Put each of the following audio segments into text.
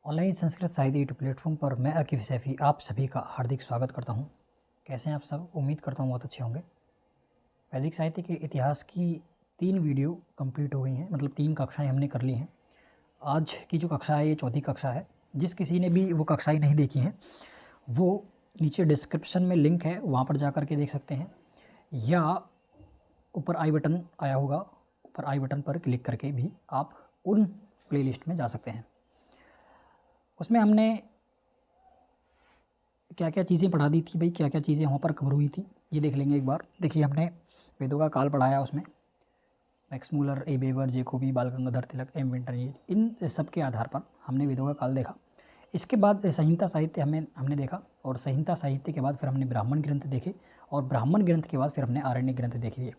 Online Sanskrit साहित्य YouTube platform पर मैं आकिफ सैफ़ी आप सभी का हार्दिक स्वागत करता हूं। कैसे हैं आप सब? उम्मीद करता हूं बहुत अच्छे होंगे। वैदिक साहित्य के इतिहास की 3 वीडियो कंप्लीट हो गई हैं, मतलब 3 कक्षाएं हमने कर ली हैं। आज की जो कक्षा है ये चौथी कक्षा है। जिस किसी ने भी वो कक्षाएं नहीं देखी हैं वो नीचे डिस्क्रिप्शन में लिंक है, वहाँ पर जा कर के देख सकते हैं, या ऊपर आई बटन आया होगा, ऊपर आई बटन पर क्लिक करके भी आप उन प्लेलिस्ट में जा सकते हैं। उसमें हमने क्या क्या चीज़ें पढ़ा दी थी भाई, क्या क्या चीज़ें वहाँ पर कवर हुई थी ये देख लेंगे एक बार। देखिए, हमने वेदों का काल पढ़ाया, उसमें मैक्स मूलर, ए बेवर, जेकोबी, बाल गंगाधर तिलक, एम वेंकटरामन, इन सब के आधार पर हमने वेदों का काल देखा। इसके बाद संहिता साहित्य हमने देखा, और संहिता साहित्य के बाद फिर हमने ब्राह्मण ग्रंथ देखे, और ब्राह्मण ग्रंथ के बाद फिर हमने आरण्य ग्रंथ देख लिए।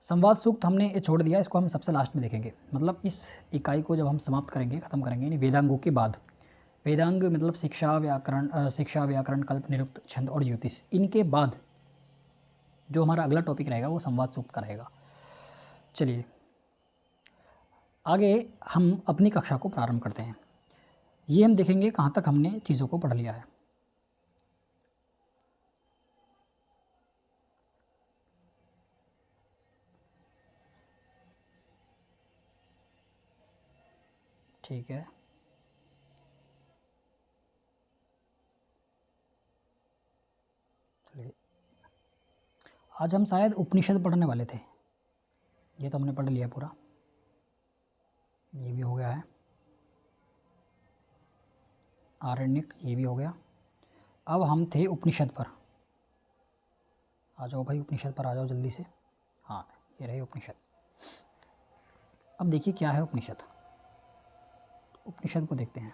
संवाद सूक्त हमने छोड़ दिया, इसको हम सबसे लास्ट में देखेंगे। मतलब इस इकाई को जब हम समाप्त करेंगे, ख़त्म करेंगे, यानी वेदांगों के बाद, वेदांग मतलब शिक्षा, व्याकरण, कल्प, निरुक्त, छंद और ज्योतिष, इनके बाद जो हमारा अगला टॉपिक रहेगा वो संवाद सूक्त का रहेगा। चलिए आगे हम अपनी कक्षा को प्रारंभ करते हैं। ये हम देखेंगे कहाँ तक हमने चीज़ों को पढ़ लिया है। ठीक है, चलिए आज हम शायद उपनिषद पढ़ने वाले थे। ये तो हमने पढ़ लिया पूरा, ये भी हो गया है। आरण्यक ये भी हो गया। अब हम थे उपनिषद पर। आ जाओ भाई, उपनिषद पर आ जाओ जल्दी से। हाँ, ये रहे उपनिषद। अब देखिए क्या है उपनिषद। उपनिषद को देखते हैं।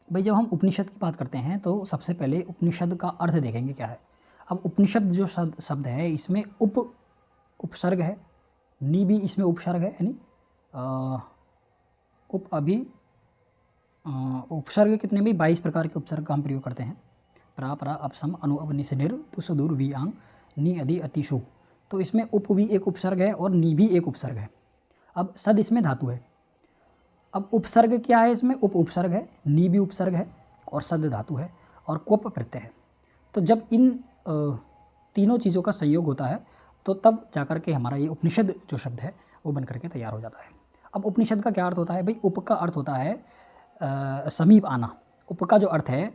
भाई जब हम उपनिषद की बात करते हैं तो सबसे पहले उपनिषद का अर्थ देखेंगे क्या है। अब उपनिषद जो शब्द है, इसमें उपसर्ग है, नी भी इसमें उपसर्ग है, यानी उपसर्ग कितने भी 22 प्रकार के उपसर्ग का हम प्रयोग करते हैं। प्रा प्रा अपसम अनु अब निसनिर तुसुदूर वियांग नी अदि अतिशु। तो इसमें उप भी एक उपसर्ग है और नी भी एक उपसर्ग है। अब सद इसमें धातु है। अब उपसर्ग क्या है इसमें? उपसर्ग है, नी भी उपसर्ग है, और सद धातु है, और कोप प्रत्यय है। तो जब इन तीनों चीज़ों का संयोग होता है तो तब जाकर के हमारा ये उपनिषद जो शब्द है वो बन करके तैयार हो जाता है। अब उपनिषद का क्या अर्थ होता है भाई? उप का अर्थ होता है समीप आना। उप का जो अर्थ है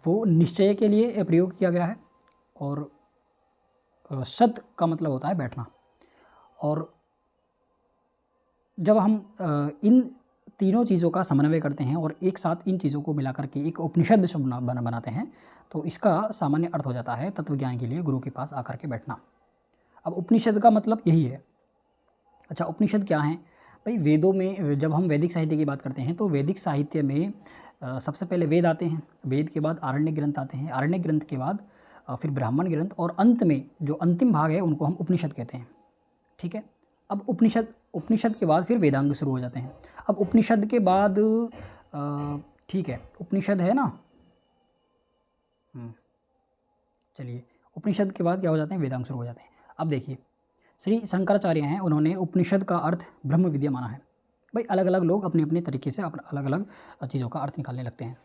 वो निश्चय के लिए प्रयोग किया गया है, और सद का मतलब होता है बैठना। और जब हम इन तीनों चीज़ों का समन्वय करते हैं और एक साथ इन चीज़ों को मिला करके एक उपनिषद शब्द बनाते हैं तो इसका सामान्य अर्थ हो जाता है तत्वज्ञान के लिए गुरु के पास आकर के बैठना। अब उपनिषद का मतलब यही है। अच्छा, उपनिषद क्या है भाई? वेदों में जब हम वैदिक साहित्य की बात करते हैं तो वैदिक साहित्य में सबसे पहले वेद आते हैं, वेद के बाद आरण्य ग्रंथ आते हैं, आरण्य ग्रंथ के बाद फिर ब्राह्मण ग्रंथ, और अंत में जो अंतिम भाग है उनको हम उपनिषद कहते हैं। ठीक है। अब उपनिषद के बाद फिर वेदांग शुरू हो जाते हैं। अब उपनिषद के बाद ठीक है, उपनिषद है ना, चलिए उपनिषद के बाद क्या हो जाते हैं? वेदांग शुरू हो जाते हैं। अब देखिए, श्री शंकराचार्य हैं, उन्होंने उपनिषद का अर्थ ब्रह्म विद्या माना है। भाई अलग अलग लोग अपने अपने तरीके से अलग अलग चीज़ों का अर्थ निकालने लगते हैं।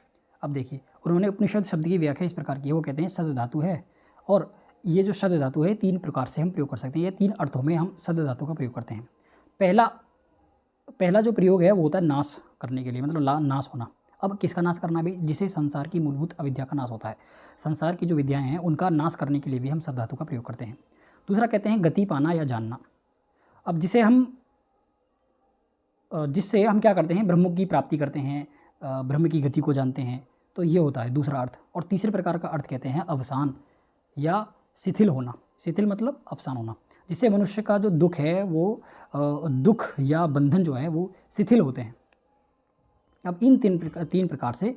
अब देखिए, उन्होंने उपनिषद शब्द की व्याख्या इस प्रकार की है। वो कहते हैं सद धातु है, और ये जो शब्द धातु है 3 प्रकार से हम प्रयोग कर सकते हैं, ये 3 अर्थों में हम शब्द धातु का प्रयोग करते हैं। पहला जो प्रयोग है वो होता है नाश करने के लिए, मतलब नाश होना। अब किसका नाश करना भी? जिसे संसार की मूलभूत अविद्या का नाश होता है। संसार की जो विद्याएं हैं उनका नाश करने के लिए भी हम शब्द धातु का प्रयोग करते हैं। दूसरा कहते हैं गति पाना या जानना। अब जिससे हम क्या करते हैं? ब्रह्म की प्राप्ति करते हैं, ब्रह्म की गति को जानते हैं, तो ये होता है दूसरा अर्थ। और तीसरे प्रकार का अर्थ कहते हैं अवसान या शिथिल होना। शिथिल मतलब अवसान होना, जिससे मनुष्य का जो दुख है वो दुख या बंधन जो है वो शिथिल होते हैं। अब इन तीन प्रकार से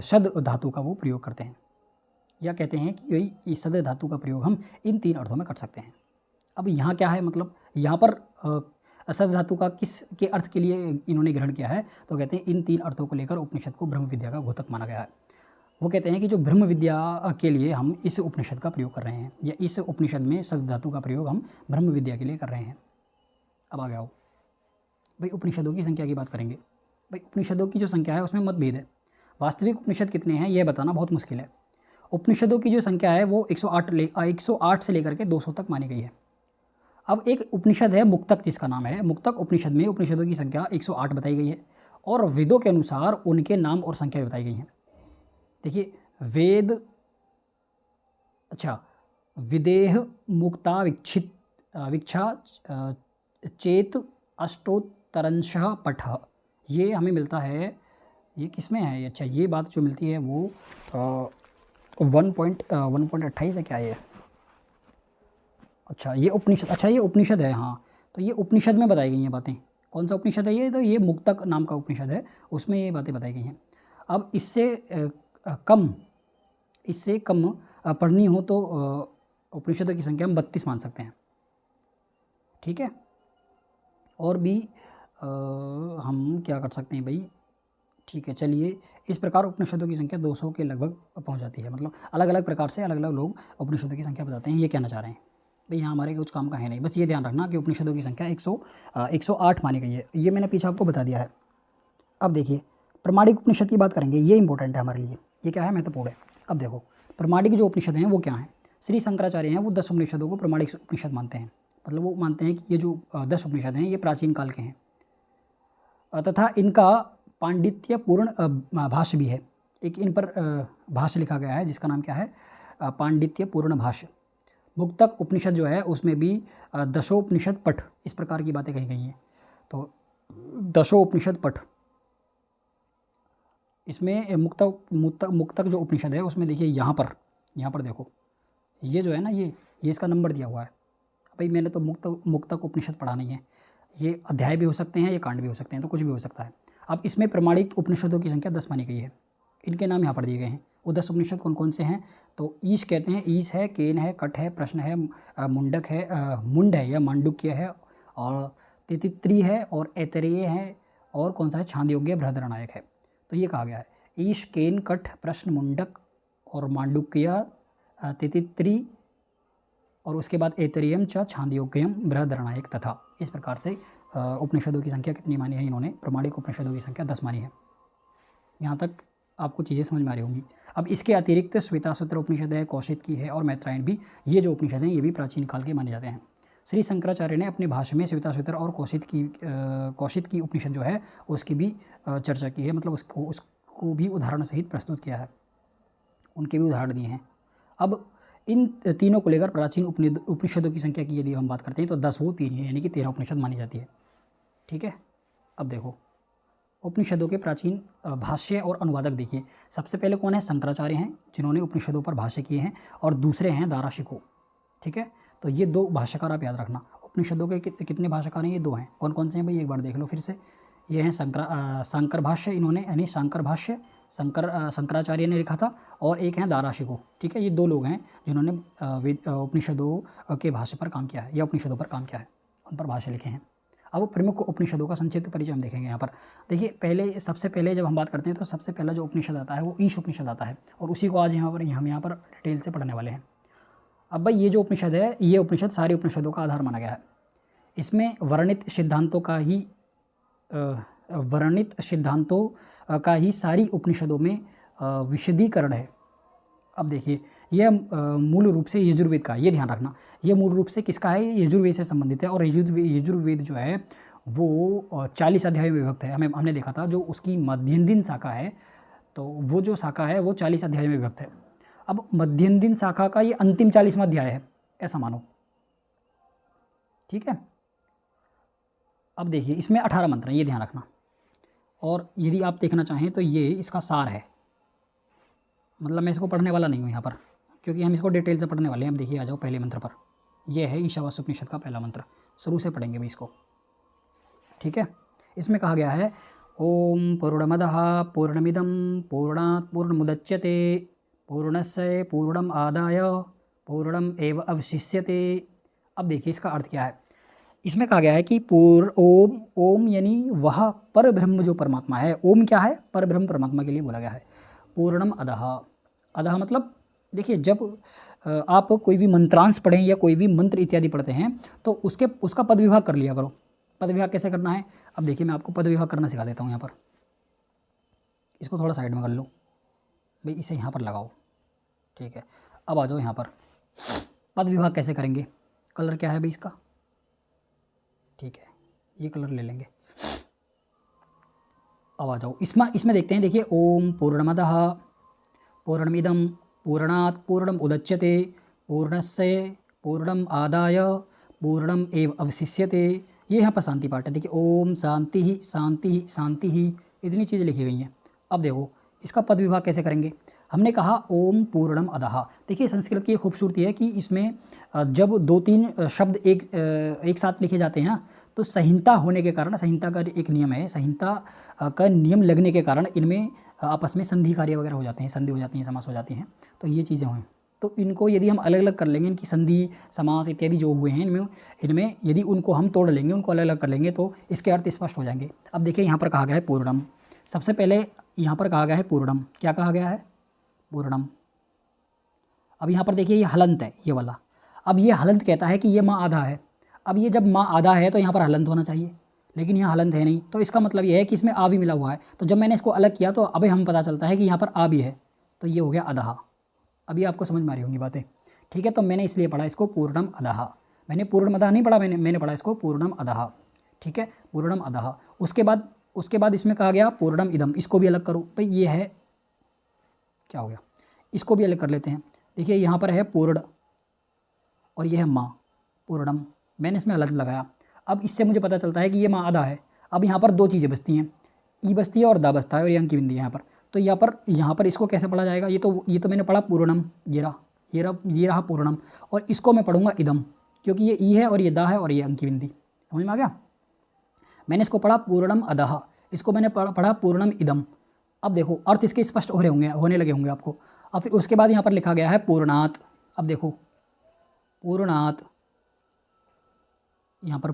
शद धातु का वो प्रयोग करते हैं, या कहते हैं कि वही इस शद धातु का प्रयोग हम इन 3 अर्थों में कर सकते हैं। अब यहाँ क्या है, मतलब यहाँ पर शद धातु का किस के अर्थ के लिए इन्होंने ग्रहण किया है? तो कहते हैं इन 3 अर्थों को लेकर उपनिषद को ब्रह्म विद्या का घोतक माना गया है। वो कहते हैं कि जो ब्रह्म विद्या के लिए हम इस उपनिषद का प्रयोग कर रहे हैं, या इस उपनिषद में शब्द धातु का प्रयोग हम ब्रह्म विद्या के लिए कर रहे हैं। अब आ गया हो भाई, उपनिषदों की संख्या की बात करेंगे। भाई उपनिषदों की जो संख्या है उसमें मतभेद है। वास्तविक उपनिषद कितने हैं यह बताना बहुत मुश्किल है। उपनिषदों की जो संख्या है वो 108 से लेकर के 200 तक मानी गई है। अब एक उपनिषद है मुक्तक, जिसका नाम है मुक्तक उपनिषद में उपनिषदों की संख्या 108 बताई गई है और वेदों के अनुसार उनके नाम और संख्या बताई गई हैं। देखिए वेद, अच्छा, विदेह मुक्ता विक्षित विक्षा चेत अष्टोत्तरंशः पठ, ये हमें मिलता है, ये किस में है? अच्छा, ये बात जो मिलती है वो 1.28 है क्या ये? अच्छा ये उपनिषद, अच्छा ये उपनिषद है, हाँ। तो ये उपनिषद में बताई गई हैं बातें। कौन सा उपनिषद है ये? तो ये मुक्तक नाम का उपनिषद है, उसमें ये बातें बताई गई हैं। अब इससे कम पढ़नी हो तो उपनिषदों की संख्या हम 32 मान सकते हैं, ठीक है। और भी हम क्या कर सकते हैं भाई, ठीक है चलिए। इस प्रकार उपनिषदों की संख्या 200 के लगभग पहुंच जाती है। मतलब अलग अलग प्रकार से अलग अलग लोग उपनिषदों की संख्या बताते हैं। ये कहना चाह रहे हैं भाई, यहाँ हमारे कुछ काम का है नहीं। बस ये ध्यान रखना कि उपनिषदों की संख्या 108 मानी गई है। ये मैंने पीछे आपको बता दिया है। अब देखिए प्रमाणिक उपनिषद की बात करेंगे, ये इंपॉर्टेंट है हमारे लिए। ये क्या है? महत्वपूर्ण है। अब देखो प्रमाणिक जो उपनिषद हैं वो क्या हैं। श्री शंकराचार्य हैं वो 10 उपनिषदों को प्रमाणिक उपनिषद मानते हैं। मतलब वो मानते हैं कि ये जो 10 उपनिषद हैं ये प्राचीन काल के हैं तथा इनका पांडित्यपूर्ण भाष्य भी है। एक इन पर भाष्य लिखा गया है जिसका नाम क्या है? पांडित्यपूर्ण भाष्य। मुक्तक उपनिषद जो है उसमें भी दशोपनिषद पठ, इस प्रकार की बातें कही गई हैं। तो दशोपनिषद पठ, इसमें मुक्तक जो उपनिषद है उसमें देखिए यहाँ पर देखो, ये जो है ना ये इसका नंबर दिया हुआ है। भाई मैंने तो मुक्तक उपनिषद पढ़ा नहीं है। ये अध्याय भी हो सकते हैं, ये कांड भी हो सकते हैं, तो कुछ भी हो सकता है। अब इसमें प्रमाणिक उपनिषदों की संख्या 10 मानी गई है। इनके नाम यहाँ पर दिए गए हैं। वो 10 उपनिषद कौन कौन से हैं? तो ईश कहते हैं, ईश है, केन है, कट है, प्रश्न है, मुंडक है, मुंड है या मांडुक्य है, और तितित्री है, और ऐतरेय है, और कौन सा है? छांदयोग्य, बृहदरणायक है। तो ये कहा गया है ईश, केन, कठ, प्रश्न, मुंडक और मांडुक्य, तितित्री, और उसके बाद ऐतरेयम च छांदयोग्यम बृहदरणायक तथा। इस प्रकार से उपनिषदों की संख्या कितनी मानी है इन्होंने? प्रमाणिक उपनिषदों की संख्या 10 मानी है। यहाँ तक आपको चीज़ें समझ में आ रही होंगी। अब इसके अतिरिक्त श्वेताश्वतर उपनिषद है, कौशिक की है और मैत्रायण भी, ये जो उपनिषद हैं ये भी प्राचीन काल के माने जाते हैं। श्री शंकराचार्य ने अपने भाष्य में श्वेताश्वतर और कौशिक की उपनिषद जो है उसकी भी चर्चा की है। मतलब उसको भी उदाहरण सहित प्रस्तुत किया है, उनके भी उदाहरण दिए हैं। अब इन तीनों को लेकर प्राचीन उपनिषदों की संख्या की यदि हम बात करते हैं तो 10 वो 3 है, यानी कि 13 उपनिषद मानी जाती है, ठीक है। अब देखो उपनिषदों के प्राचीन भाष्य और अनुवादक देखिए। सबसे पहले कौन है? शंकराचार्य हैं जिन्होंने उपनिषदों पर भाष्य किए हैं, और दूसरे हैं दाराशिको, ठीक है। तो ये 2 भाष्यकार आप याद रखना। उपनिषदों के कितने भाष्यकार हैं? ये 2 हैं। कौन कौन से हैं भाई? एक बार देख लो फिर से। ये हैं शंकर भाष्य, इन्होंने यानी शांकर भाष्य शंकराचार्य ने लिखा था, और एक हैं दाराशिको, ठीक है। ये 2 लोग हैं जिन्होंने उपनिषदों के भाष्य पर काम किया है या उपनिषदों पर काम किया है, उन पर भाष्य लिखे हैं। अब प्रमुख उपनिषदों का संक्षिप्त परिचय हम देखेंगे यहाँ पर। देखिए सबसे पहले जब हम बात करते हैं तो सबसे पहला जो उपनिषद आता है वो ईश उपनिषद आता है, और उसी को आज हम यहाँ पर डिटेल से पढ़ने वाले हैं। अब भाई ये जो उपनिषद है, ये उपनिषद सारे उपनिषदों का आधार माना गया है। इसमें वर्णित सिद्धांतों का ही सारी उपनिषदों में विशदीकरण है। अब देखिए यह मूल रूप से यजुर्वेद का, ये ध्यान रखना, ये मूल रूप से किसका है? ये यजुर्वेद से संबंधित है। और यजुर्वेद जो है वो 40 अध्यायों में विभक्त है। हमने देखा था जो उसकी मध्यंदिन शाखा है, तो वो जो शाखा है वो 40 अध्यायों में विभक्त है। अब मध्यंदिन शाखा का ये अंतिम 40वां अध्याय है, ऐसा मानो, ठीक है। अब देखिए इसमें 18 मंत्र हैं, ये ध्यान रखना। और यदि आप देखना चाहें तो ये इसका सार है। मतलब मैं इसको पढ़ने वाला नहीं हूँ यहाँ पर, क्योंकि हम इसको डिटेल से पढ़ने वाले हैं। अब देखिए आ जाओ पहले मंत्र पर। यह है ईशावास्य उपनिषद का पहला मंत्र, शुरू से पढ़ेंगे भाई इसको, ठीक है। इसमें कहा गया है ओम पूर्णमदः पूर्णमिदं पूर्णात् पूर्णमुदच्यते पूर्णस्य पूर्णम आदाय पूर्णम एव अवशिष्यते। अब देखिए इसका अर्थ क्या है। इसमें कहा गया है कि ओम यानी वह पर ब्रह्म जो परमात्मा है। ओम क्या है? पर ब्रह्म परमात्मा के लिए बोला गया है। पूर्णम अदः, अदः मतलब देखिए जब आप कोई भी मंत्रांश पढ़ें या कोई भी मंत्र इत्यादि पढ़ते हैं तो उसका पद विभाग कर लिया करो। पद विभाग कैसे करना है, अब देखिए मैं आपको पद विभाग करना सिखा देता हूँ। यहाँ पर इसको थोड़ा साइड में कर लो भाई, इसे यहाँ पर लगाओ, ठीक है। अब आ जाओ यहाँ पर, पद विभाग कैसे करेंगे, कलर क्या है भाई इसका, ठीक है, ये कलर ले लेंगे। अब आ जाओ इसमें देखते हैं, देखिए ओम पूर्णमदः पूर्णमिदं पूर्णात् पूर्णम् उदच्यते पूर्णस्य पूर्णम आदाय पूर्णम एव अवशिष्यते। ये यहाँ पर शांति पाठ है, देखिए ओम शांति ही शांति ही शांति ही, इतनी चीज़ें लिखी गई हैं। अब देखो इसका पद विभाग कैसे करेंगे, हमने कहा ओम पूर्णम अदः। देखिए संस्कृत की खूबसूरती है कि इसमें जब 2-3 शब्द एक साथ लिखे जाते हैं ना, तो संहिता होने के कारण, संहिता का एक नियम है, संहिता का नियम लगने के कारण इनमें आपस में संधि कार्य वगैरह हो जाते हैं, संधि हो जाती हैं, समास हो जाती हैं। तो ये चीज़ें हुई, तो इनको यदि हम अलग अलग कर लेंगे, इनकी संधि समास इत्यादि जो हुए हैं इनमें यदि उनको हम तोड़ लेंगे, उनको अलग अलग कर लेंगे, तो इसके अर्थ स्पष्ट हो जाएंगे। अब देखिए यहाँ पर कहा गया है पूर्णम, सबसे पहले यहाँ पर कहा गया है पूर्णम, क्या कहा गया है, पूर्णम। अब यहाँ पर देखिए ये हलंत है, ये वाला। अब ये हलंत कहता है कि ये माँ आधा है। अब ये जब माँ आधा है तो यहाँ पर हलंत होना चाहिए, लेकिन यहाँ हलंत है नहीं, तो इसका मतलब ये है कि इसमें आ भी मिला हुआ है। तो जब मैंने इसको अलग किया तो अभी हमें पता चलता है कि यहाँ पर आ भी है, तो ये हो गया अदहा। अभी आपको समझ में आ रही होंगी बातें, ठीक है। तो मैंने इसलिए पढ़ा इसको पूर्णम अदहा, मैंने पूर्णम अदहा नहीं पढ़ा, मैंने पढ़ा इसको पूर्णम अदहा, ठीक है, पूर्णम अदहा। उसके बाद इसमें कहा गया पूर्णम इदम, इसको भी अलग करो भाई, ये है क्या हो गया, इसको भी अलग कर लेते हैं। देखिए यहाँ पर है पूर्ण और ये है माँ, पूर्णम, मैंने इसमें अलग लगाया। अब इससे मुझे पता चलता है कि ये माँ आधा है। अब यहाँ पर 2 चीज़ें बचती हैं, ई बचती है और दा बचता है, और ये अंक की बिंदी है यहाँ पर। तो यहाँ पर इसको कैसे पढ़ा जाएगा, ये तो मैंने पढ़ा पूर्णम, ये रहा पूर्णम, और इसको मैं पढ़ूंगा इदम, क्योंकि ये ई है और ये दा है और ये अंक की बिंदी, समझ में आ गया। मैंने इसको पढ़ा पूर्णम अदहा, इसको मैंने पढ़ा पूर्णम इदम। अब देखो अर्थ इसके स्पष्ट होने लगे होंगे आपको। अब फिर उसके बाद यहाँ पर लिखा गया है पूर्णात। अब देखो पूर्णात, यहाँ पर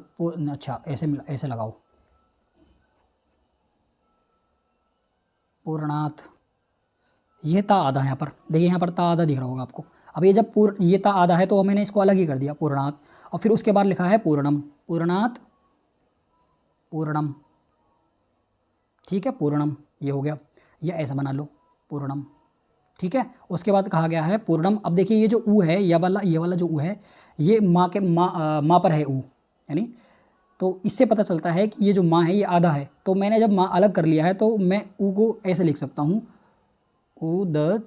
अच्छा ऐसे लगाओ, पूर्णात, ये ता आधा है यहाँ पर, देखिए यहाँ पर ता आधा दिख रहा होगा आपको। अब ये जब ये ता आधा है तो मैंने इसको अलग ही कर दिया पूर्णात, और फिर उसके बाद लिखा है पूर्णम, पूर्णात पूर्णम, ठीक है, पूर्णम, ये हो गया, ये ऐसा बना लो पूर्णम, ठीक है। उसके बाद कहा गया है पूर्णम। अब देखिए ये जो ऊ है, ये वाला जो ऊ है, ये माँ पर है ऊ, यानी तो इससे पता चलता है कि ये जो माँ है ये आधा है। तो मैंने जब माँ अलग कर लिया है तो मैं ऊ को ऐसे लिख सकता हूँ, ऊ द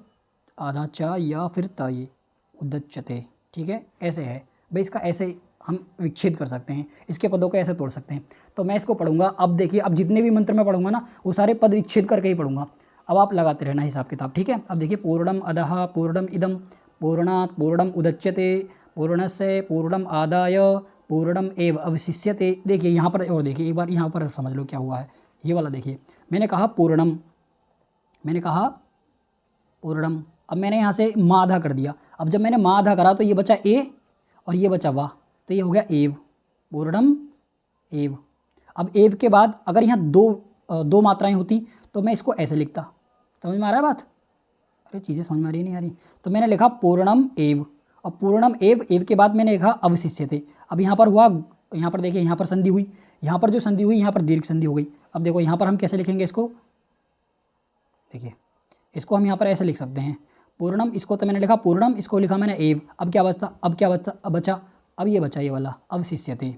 आधा चा या फिर ता, ये उदच्यते, ठीक है, ऐसे है भाई। इसका ऐसे हम विच्छेद कर सकते हैं, इसके पदों को ऐसे तोड़ सकते हैं। तो मैं इसको पढ़ूंगा। अब देखिए अब जितने भी मंत्र मैं पढ़ूंगा ना, वो सारे पद विच्छेद करके ही पढ़ूंगा। अब आप लगाते रहना हिसाब किताब, ठीक है। अब देखिए पूर्णम अदहा पूर्णम इदम पूर्णात् पूर्णम उदच्यते पूर्णस्य पूर्णम आदाय पूर्णम एव अवशिष्यते। देखिए यहाँ पर, और देखिए एक बार यहाँ पर समझ लो क्या हुआ है। ये वाला देखिए, मैंने कहा पूर्णम, अब मैंने यहाँ से माँ आधा कर दिया। अब जब मैंने माँ आधा करा तो ये बचा ए और ये बचा वाह, तो ये हो गया एव, पूर्णम एव। अब एव के बाद अगर यहाँ दो मात्राएं होती तो मैं इसको ऐसे लिखता, समझ में आ रहा है बात, अरे चीज़ें समझ में आ रही नहीं आ रही। तो मैंने लिखा पूर्णम एव, और पूर्णम एव के बाद मैंने लिखा अवशिष्यते। अब यहाँ पर हुआ, यहाँ पर देखिए यहाँ पर संधि हुई, यहाँ पर जो संधि हुई यहाँ पर दीर्घ संधि हो गई। अब देखो यहाँ पर हम कैसे लिखेंगे इसको, देखिए इसको हम यहाँ पर ऐसे लिख सकते हैं पूर्णम, इसको तो मैंने लिखा पूर्णम, इसको लिखा मैंने एव। अब क्या बचता, अब बचा, अब ये बचा ये वाला अवशिष्यते,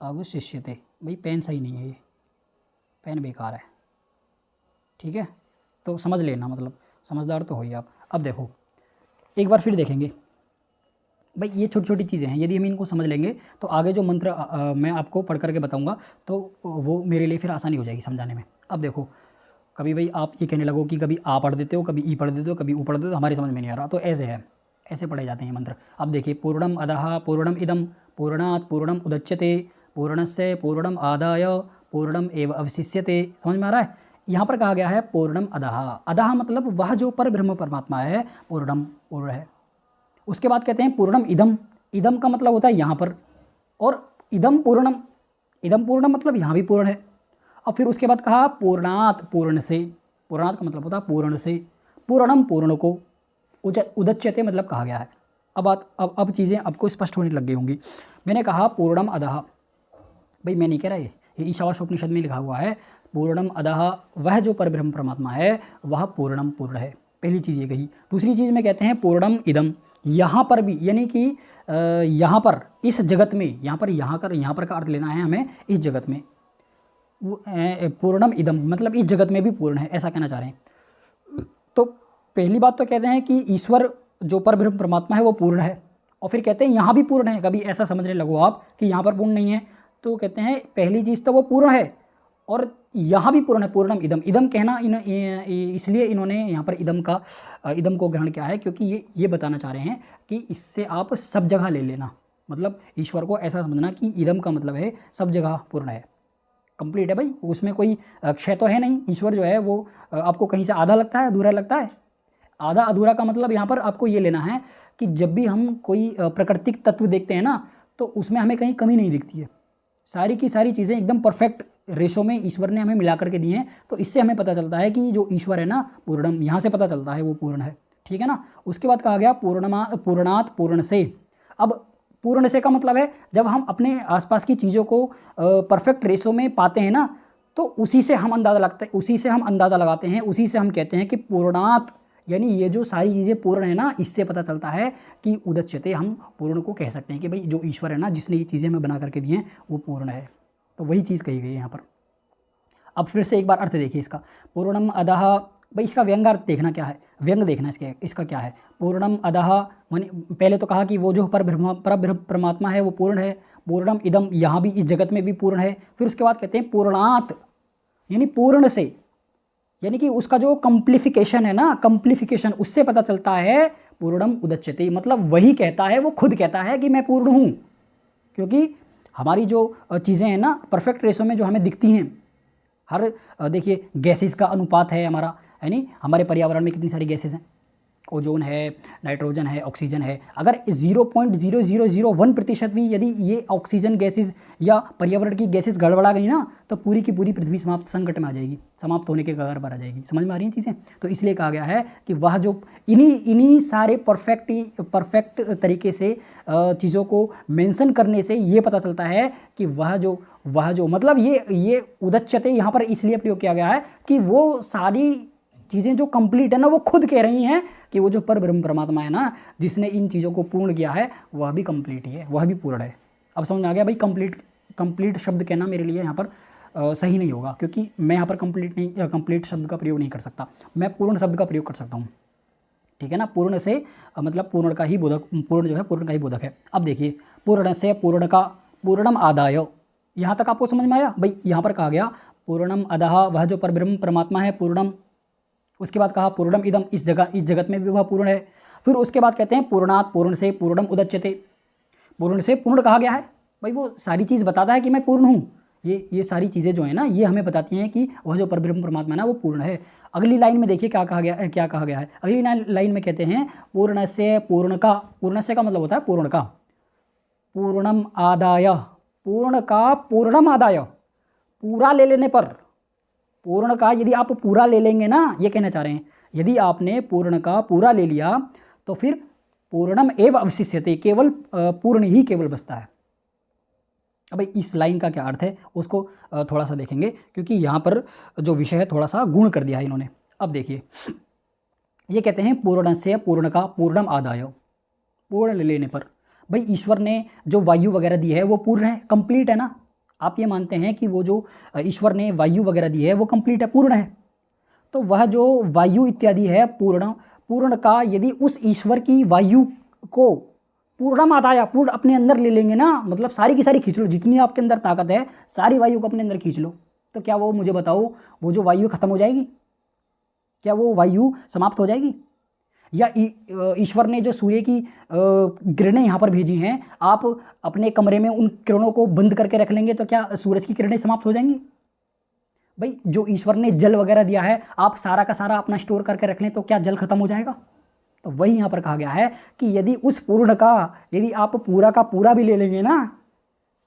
अवशिष्यते। भाई पेन सही नहीं है, ये पेन बेकार है, ठीक है। तो समझ लेना, मतलब समझदार तो हो ही आप। अब देखो एक बार फिर देखेंगे भाई, ये छोटी छोटी चीज़ें हैं, यदि हम इनको समझ लेंगे तो आगे जो मंत्र मैं आपको पढ़ करके बताऊंगा तो वो मेरे लिए फिर आसानी हो जाएगी समझाने में। अब देखो कभी भाई आप ये कहने लगो कि कभी आ पढ़ देते हो, कभी ई पढ़ देते हो, कभी ऊ पढ़ देते हो, हमारी समझ में नहीं आ रहा, तो ऐसे है, ऐसे पढ़े जाते हैं मंत्र। अब देखिए पूर्णम अदहा पूर्णम इदम पूर्णात् पूर्णम उदच्यते पूर्णस्य पूर्णम आदाय पूर्णम एव अवशिष्यते, समझ में आ रहा है। यहाँ पर कहा गया है पूर्णम अदहा, अदहा मतलब वह जो पर ब्रह्म परमात्मा है, पूर्णम पूर्ण है। उसके बाद कहते हैं पूर्णम इदम, इदम का मतलब होता है यहाँ पर, और इदम पूर्णम मतलब यहाँ भी पूर्ण है। और फिर उसके बाद कहा पूर्णात् पूर्ण से, पूर्णात् का मतलब होता है पूर्ण से, पूर्णम पूर्ण को, उदच्यते मतलब कहा गया है, अब चीज़ें आपको स्पष्ट होने लग गई होंगी। मैंने कहा पूर्णम अदः, भाई मैं नहीं कह रहा, ये ईशावास्योपनिषद में लिखा हुआ है, पूर्णम अदः, वह जो परब्रह्म परमात्मा है वह पूर्णम पूर्ण है। पहली चीज़ ये कही। दूसरी चीज़ में कहते हैं पूर्णम इदम, यहाँ पर भी, यानी कि यहाँ पर इस जगत में, यहाँ पर का अर्थ लेना है हमें इस जगत में, पूर्णम इदम मतलब इस जगत में भी पूर्ण है, ऐसा कहना चाह रहे हैं। तो पहली बात तो कहते हैं कि ईश्वर जो परब्रह्म परमात्मा है वो पूर्ण है, और फिर कहते हैं यहाँ भी पूर्ण है। कभी ऐसा समझने लगो आप कि यहाँ पर पूर्ण नहीं है, तो कहते हैं पहली चीज़ तो वो पूर्ण है और यहाँ भी पूर्ण है। पूर्णम इदम, इदम कहना इसलिए इन्होंने यहाँ पर इदम को ग्रहण किया है क्योंकि ये बताना चाह रहे हैं कि इससे आप सब जगह ले लेना, मतलब ईश्वर को ऐसा समझना कि इदम का मतलब है सब जगह पूर्ण है, कंप्लीट है भाई, उसमें कोई क्षय तो है नहीं। ईश्वर जो है वो आपको कहीं से आधा लगता है, अधूरा लगता है। आधा अधूरा का मतलब यहाँ पर आपको ये लेना है कि जब भी हम कोई प्राकृतिक तत्व देखते हैं ना, तो उसमें हमें कहीं कमी नहीं दिखती है। सारी की सारी चीज़ें एकदम परफेक्ट रेशो में ईश्वर ने हमें मिला करके दी हैं। तो इससे हमें पता चलता है कि जो ईश्वर है ना पूर्णम, यहाँ से पता चलता है वो पूर्ण है, ठीक है ना। उसके बाद कहा गया पूर्णात पूर्ण से। अब पूर्ण से का मतलब है जब हम अपने आसपास की चीज़ों को परफेक्ट रेशो में पाते हैं ना, तो उसी से हम अंदाज़ा लगाते हैं, उसी से हम कहते हैं कि पूर्णात, यानी ये जो सारी चीज़ें पूर्ण है ना, इससे पता चलता है कि उदच्यते, हम पूर्ण को कह सकते हैं कि भाई जो ईश्वर है ना, जिसने ये चीज़ें हमें बना करके दी हैं वो पूर्ण है। तो वही चीज़ कही गई है यहाँ पर। अब फिर से एक बार अर्थ देखिए इसका, पूर्णम अदः, भाई इसका व्यंग्यार्थ देखना क्या है, व्यंग देखना इसका क्या है। पूर्णम अदः पहले तो कहा कि वो जो परब्रह्म परमात्मा है वो पूर्ण है। पूर्णम इदम, यहाँ भी इस जगत में भी पूर्ण है। फिर उसके बाद कहते हैं पूर्णात, यानी पूर्ण से, यानी कि उसका जो कम्प्लीफिकेशन है ना, कम्प्लीफिकेशन, उससे पता चलता है पूर्णम उदच्यते, मतलब वही कहता है, वो खुद कहता है कि मैं पूर्ण हूँ। क्योंकि हमारी जो चीज़ें हैं ना परफेक्ट रेशो में जो हमें दिखती हैं, हर देखिए गैसेस का अनुपात है हमारा, यानी हमारे पर्यावरण में कितनी सारी गैसेस हैं, ओजोन है, नाइट्रोजन है, ऑक्सीजन है। अगर 0.0001% भी यदि ये ऑक्सीजन गैसेस या पर्यावरण की गैसेस गड़बड़ा गई ना, तो पूरी की पूरी पृथ्वी संकट में आ जाएगी, समाप्त होने के कगार पर आ जाएगी। समझ में आ रही हैं चीज़ें। तो इसलिए कहा गया है कि वह जो इन्हीं सारे परफेक्ट तरीके से चीज़ों को मेंशन करने से ये पता चलता है कि वह जो मतलब ये उदच्यते यहाँ पर इसलिए प्रयोग किया गया है कि वो सारी चीज़ें जो कंप्लीट है ना, वो खुद कह रही हैं कि वो जो परब्रह्म परमात्मा है ना, जिसने इन चीज़ों को पूर्ण किया है, वह भी कंप्लीट ही है, वह भी पूर्ण है। अब समझ में आ गया भाई। कंप्लीट शब्द कहना मेरे लिए यहाँ पर सही नहीं होगा, क्योंकि मैं यहाँ पर कंप्लीट शब्द का प्रयोग नहीं कर सकता, मैं पूर्ण शब्द का प्रयोग कर सकता हूँ, ठीक है ना। पूर्ण से मतलब पूर्ण का ही बोधक, पूर्ण जो है पूर्ण का ही बोधक है। अब देखिए पूर्ण से पूर्ण का पूर्णम आदाय, यहाँ तक आपको समझ में आया भाई। यहाँ पर कहा गया पूर्णम अदः, वह जो परब्रह्म परमात्मा है पूर्णम। उसके बाद कहा पूर्णम इदम, इस जगत में भी वह पूर्ण है। फिर उसके बाद कहते हैं पूर्णात पूर्ण से पूर्णम उदच्यते, पूर्ण से पूर्ण कहा गया है भाई, वो सारी चीज़ बताता है कि मैं पूर्ण हूँ। ये सारी चीज़ें जो है ना, ये हमें बताती हैं कि वह जो परब्रह्म परमात्मा है ना वो पूर्ण है। अगली लाइन में देखिए क्या कहा गया है। अगली लाइन में कहते हैं पूर्ण से पूर्ण का, पूर्ण से का मतलब होता है पूर्ण का, पूर्णम आदाय, पूर्ण का पूर्णम आदाय, पूरा ले लेने पर, पूर्ण का यदि आप पूरा ले लेंगे ना, ये कहना चाह रहे हैं, यदि आपने पूर्ण का पूरा ले लिया तो फिर पूर्णम एव अवशिष्यते, केवल पूर्ण ही केवल बचता है। अब भाई इस लाइन का क्या अर्थ है उसको थोड़ा सा देखेंगे, क्योंकि यहाँ पर जो विषय है थोड़ा सा गुण कर दिया है इन्होंने। अब देखिए ये कहते हैं पूर्ण से पूर्ण का पूर्णम आदाय, पूर्ण ले लेने पर। भाई ईश्वर ने जो वायु वगैरह दी है वो पूर्ण है, कंप्लीट है ना। आप ये मानते हैं कि वो जो ईश्वर ने वायु वगैरह दी है वो कंप्लीट है, पूर्ण है। तो वह जो वायु इत्यादि है पूर्ण का, यदि उस ईश्वर की वायु को पूर्णम आदाय, पूर्ण अपने अंदर ले लेंगे ना, मतलब सारी की सारी खींच लो, जितनी आपके अंदर ताकत है सारी वायु को अपने अंदर खींच लो, तो क्या वो मुझे बताओ वो जो वायु खत्म हो जाएगी? क्या वो वायु समाप्त हो जाएगी? या ईश्वर ने जो सूर्य की किरणें यहाँ पर भेजी हैं, आप अपने कमरे में उन किरणों को बंद करके रख लेंगे तो क्या सूरज की किरणें समाप्त हो जाएंगी? भाई जो ईश्वर ने जल वगैरह दिया है, आप सारा का सारा अपना स्टोर करके रख लें तो क्या जल खत्म हो जाएगा? तो वही यहाँ पर कहा गया है कि यदि उस पूर्ण का, यदि आप पूरा का पूरा भी ले लेंगे ना,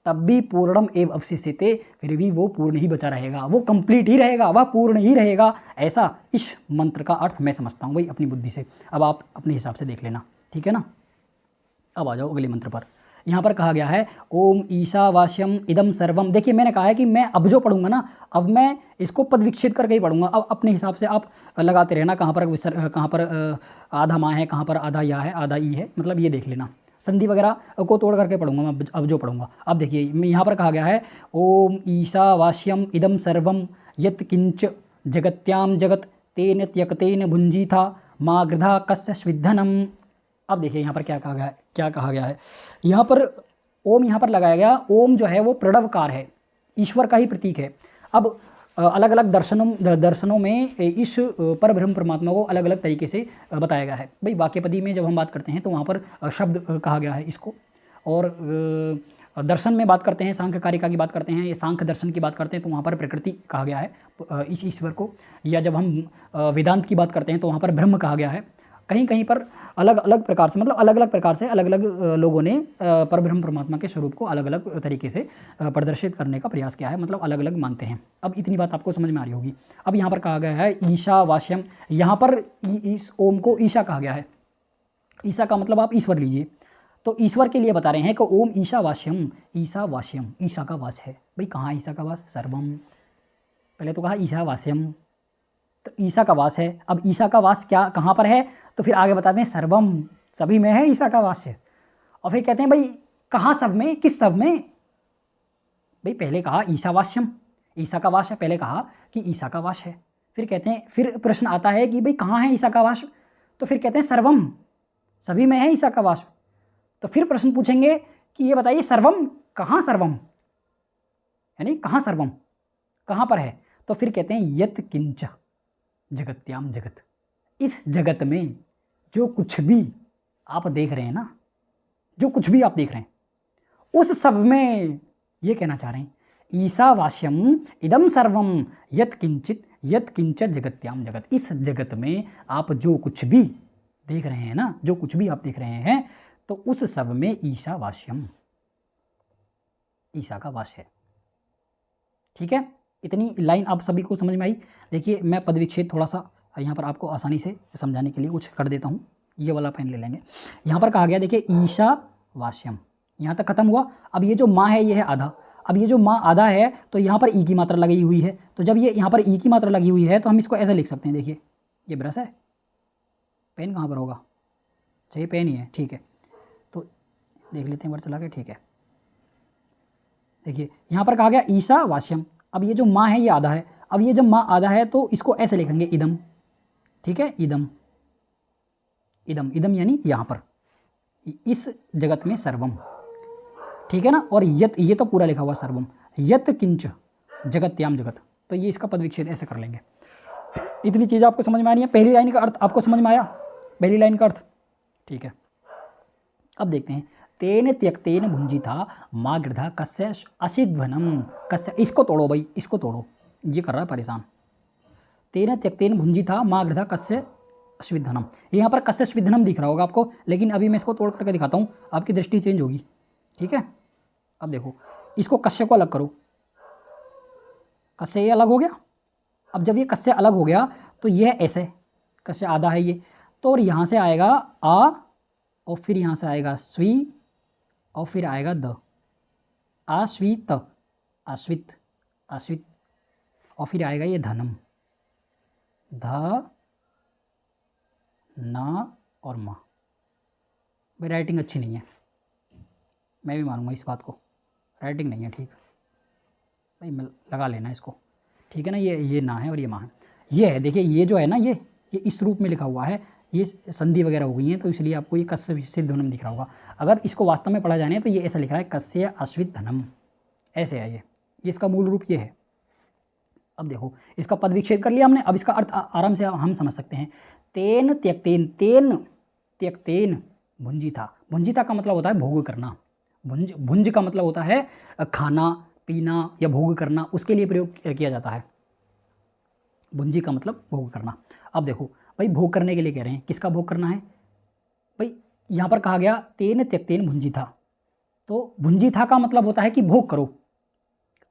तब भी पूर्णम एव अवशिष्यते, फिर भी वो पूर्ण ही बचा रहेगा, वो कंप्लीट ही रहेगा, वह पूर्ण ही रहेगा। ऐसा इस मंत्र का अर्थ मैं समझता हूँ भाई अपनी बुद्धि से। अब आप अपने हिसाब से देख लेना, ठीक है ना। अब आ जाओ अगले मंत्र पर। यहाँ पर कहा गया है ओम ईशावास्यम इदम सर्वम। देखिए मैंने कहा है कि मैं अब जो पढ़ूंगा ना, अब मैं इसको पद विच्छेद करके ही पढ़ूंगा। अब अपने हिसाब से आप लगाते रहना, कहाँ पर आधा माँ है, कहाँ पर आधा या है, आधा ई है, मतलब ये देख लेना। संधि वगैरह को तोड़ करके पढ़ूंगा मैं अब जो पढ़ूंगा। अब देखिए यहाँ पर कहा गया है ओम ईशावास्यम इदम सर्वम यत् किंच जगत्याम जगत तेन त्यक्तेन भुंजी था माँ गृधा कस्य स्विद्धनम। अब देखिए यहाँ पर क्या कहा गया है, यहाँ पर ओम यहाँ पर लगाया गया। ओम जो है वो प्रणवकार है, ईश्वर का ही प्रतीक है। अब अलग अलग दर्शनों में इस परब्रह्म परमात्मा को अलग अलग तरीके से बताया गया है। भाई वाक्यपदी में जब हम बात करते हैं तो वहाँ पर शब्द कहा गया है इसको, और दर्शन में बात करते हैं, सांख्य कारिका की बात करते हैं, ये सांख्य दर्शन की बात करते हैं तो वहाँ पर प्रकृति कहा गया है इस ईश्वर को। या जब हम वेदांत की बात करते हैं तो वहाँ पर ब्रह्म कहा गया है। कहीं कहीं पर अलग अलग प्रकार से, मतलब अलग अलग प्रकार से अलग अलग लोगों ने परब्रह्म परमात्मा के स्वरूप को अलग अलग तरीके से प्रदर्शित करने का प्रयास किया है, मतलब अलग अलग मानते हैं। अब इतनी बात आपको समझ में आ रही होगी। अब यहाँ पर कहा गया है ईशावास्यम, यहाँ पर इस ओम को ईशा कहा गया है। ईशा का मतलब आप ईश्वर लीजिए, तो ईश्वर के लिए बता रहे हैं कि ओम ईशावास्यम, ईशावास्यम ईशा का वास है। भाई कहाँ ईशा का वास? सर्वम, पहले तो कहा ईशावास्यम, तो ईशा का वास है। अब ईशा का वास क्या कहाँ पर है, तो फिर आगे बताते हैं सर्वम, सभी में है ईशा का वास है। और फिर कहते हैं भाई कहाँ सब में, किस सब में? भाई पहले कहा ईशावास्यम, ईशा का वास है, पहले कहा कि ईशा का वास है। फिर कहते हैं, फिर प्रश्न आता है कि भाई कहाँ है ईशा का वास, तो फिर कहते हैं सर्वम, सभी में है ईशा का वास। तो फिर प्रश्न पूछेंगे कि ये बताइए सर्वम कहाँ, सर्वम यानी कहाँ, सर्वम कहाँ पर है? तो फिर कहते हैं यत किंच जगत्याम जगत, इस जगत में जो कुछ भी आप देख रहे हैं ना, जो कुछ भी आप देख रहे हैं उस सब में, ये कहना चाह रहे हैं ईशावास्यम इदम सर्वम यत किंच जगत्याम जगत, इस जगत में आप जो कुछ भी देख रहे हैं ना, जो कुछ भी आप देख रहे हैं, तो उस सब में ईशावास्यम, ईशा का वास है। ठीक है, इतनी लाइन आप सभी को समझ में आई। देखिए मैं पद विच्छेद थोड़ा सा यहाँ पर आपको आसानी से समझाने के लिए कुछ कर देता हूँ। ये वाला पेन ले लेंगे। यहाँ पर कहा गया देखिए ईशावास्यम, यहाँ तक खत्म हुआ। अब ये जो माँ है ये है आधा। अब ये जो माँ आधा है तो यहाँ पर ई की मात्रा लगी हुई है, तो जब ये यहाँ पर ई की मात्रा लगी हुई है तो हम इसको ऐसे लिख सकते हैं। देखिए ये ब्रश है, पेन कहाँ पर होगा? चाहिए पेन ही है, ठीक है, तो देख लेते हैं बार चला के। ठीक है, देखिए यहाँ पर कहा गया ईशावास्यम। अब ये जो माँ है ये आधा है। अब ये जब माँ आधा है तो इसको ऐसे लिखेंगे इदम। ठीक है, इदम, इदम, इदम यानी यहाँ पर इस जगत में सर्वम। ठीक है ना, और यत, ये तो पूरा लिखा हुआ सर्वम, यत किंच जगत्याम जगत, तो ये इसका पद विच्छेद ऐसे कर लेंगे। इतनी चीज़ आपको समझ में आ रही है? पहली लाइन का अर्थ आपको समझ में आया? पहली लाइन का अर्थ, ठीक है। अब देखते हैं तेन त्यक्तेन भुंजिता माँ गृधा कस्य असिध्वनम कस्य, इसको तोड़ो भाई, इसको तोड़ो, ये कर रहा है परेशान। तेन त्यक्तेन भुंजिता माँ गृधा कस्य अश्विधनम, यहाँ पर कस्य स्विधनम दिख रहा होगा आपको, लेकिन अभी मैं इसको तोड़ करके दिखाता हूँ, आपकी दृष्टि चेंज होगी। ठीक है, अब देखो इसको कस्य को अलग करो, कस्य ये अलग हो गया। अब जब ये कस्य अलग हो गया तो ये ऐसे, कस्य आधा है ये, तो और यहाँ से आएगा आ, और फिर यहाँ से आएगा स्वी, और फिर आएगा द, आश्वित, आश्वित, आश्वित, और फिर आएगा ये धनम, ध न और म। भाई राइटिंग अच्छी नहीं है, मैं भी मानूंगा इस बात को, राइटिंग नहीं है ठीक भाई, मैं लगा लेना इसको। ठीक है ना, ये ना है और ये माँ है, ये है। देखिए ये जो है ना, ये इस रूप में लिखा हुआ है, ये संधि वगैरह हो गई है तो इसलिए आपको ये कस्य विच्छेद धनम दिख रहा होगा। अगर इसको वास्तव में पढ़ा जाने तो ये ऐसा लिख रहा है कस्य अश्वित धनम, ऐसे है ये इसका मूल रूप ये है। अब देखो इसका पद विच्छेद कर लिया हमने, अब इसका अर्थ आराम से हम समझ सकते हैं। तेन त्यक्तेन, तेन त्यक्तेन भुंजिता, भुंजिता का मतलब होता है भोग करना, भुंज का मतलब होता है खाना पीना या भोग करना, उसके लिए प्रयोग किया जाता है। भुंजी का मतलब भोग करना। अब देखो भाई भोग करने के लिए कह रहे हैं, किसका भोग करना है भाई? यहाँ पर कहा गया तेन त्यक्तेन भुंजिता, तो भुंजिता का मतलब होता है कि भोग करो।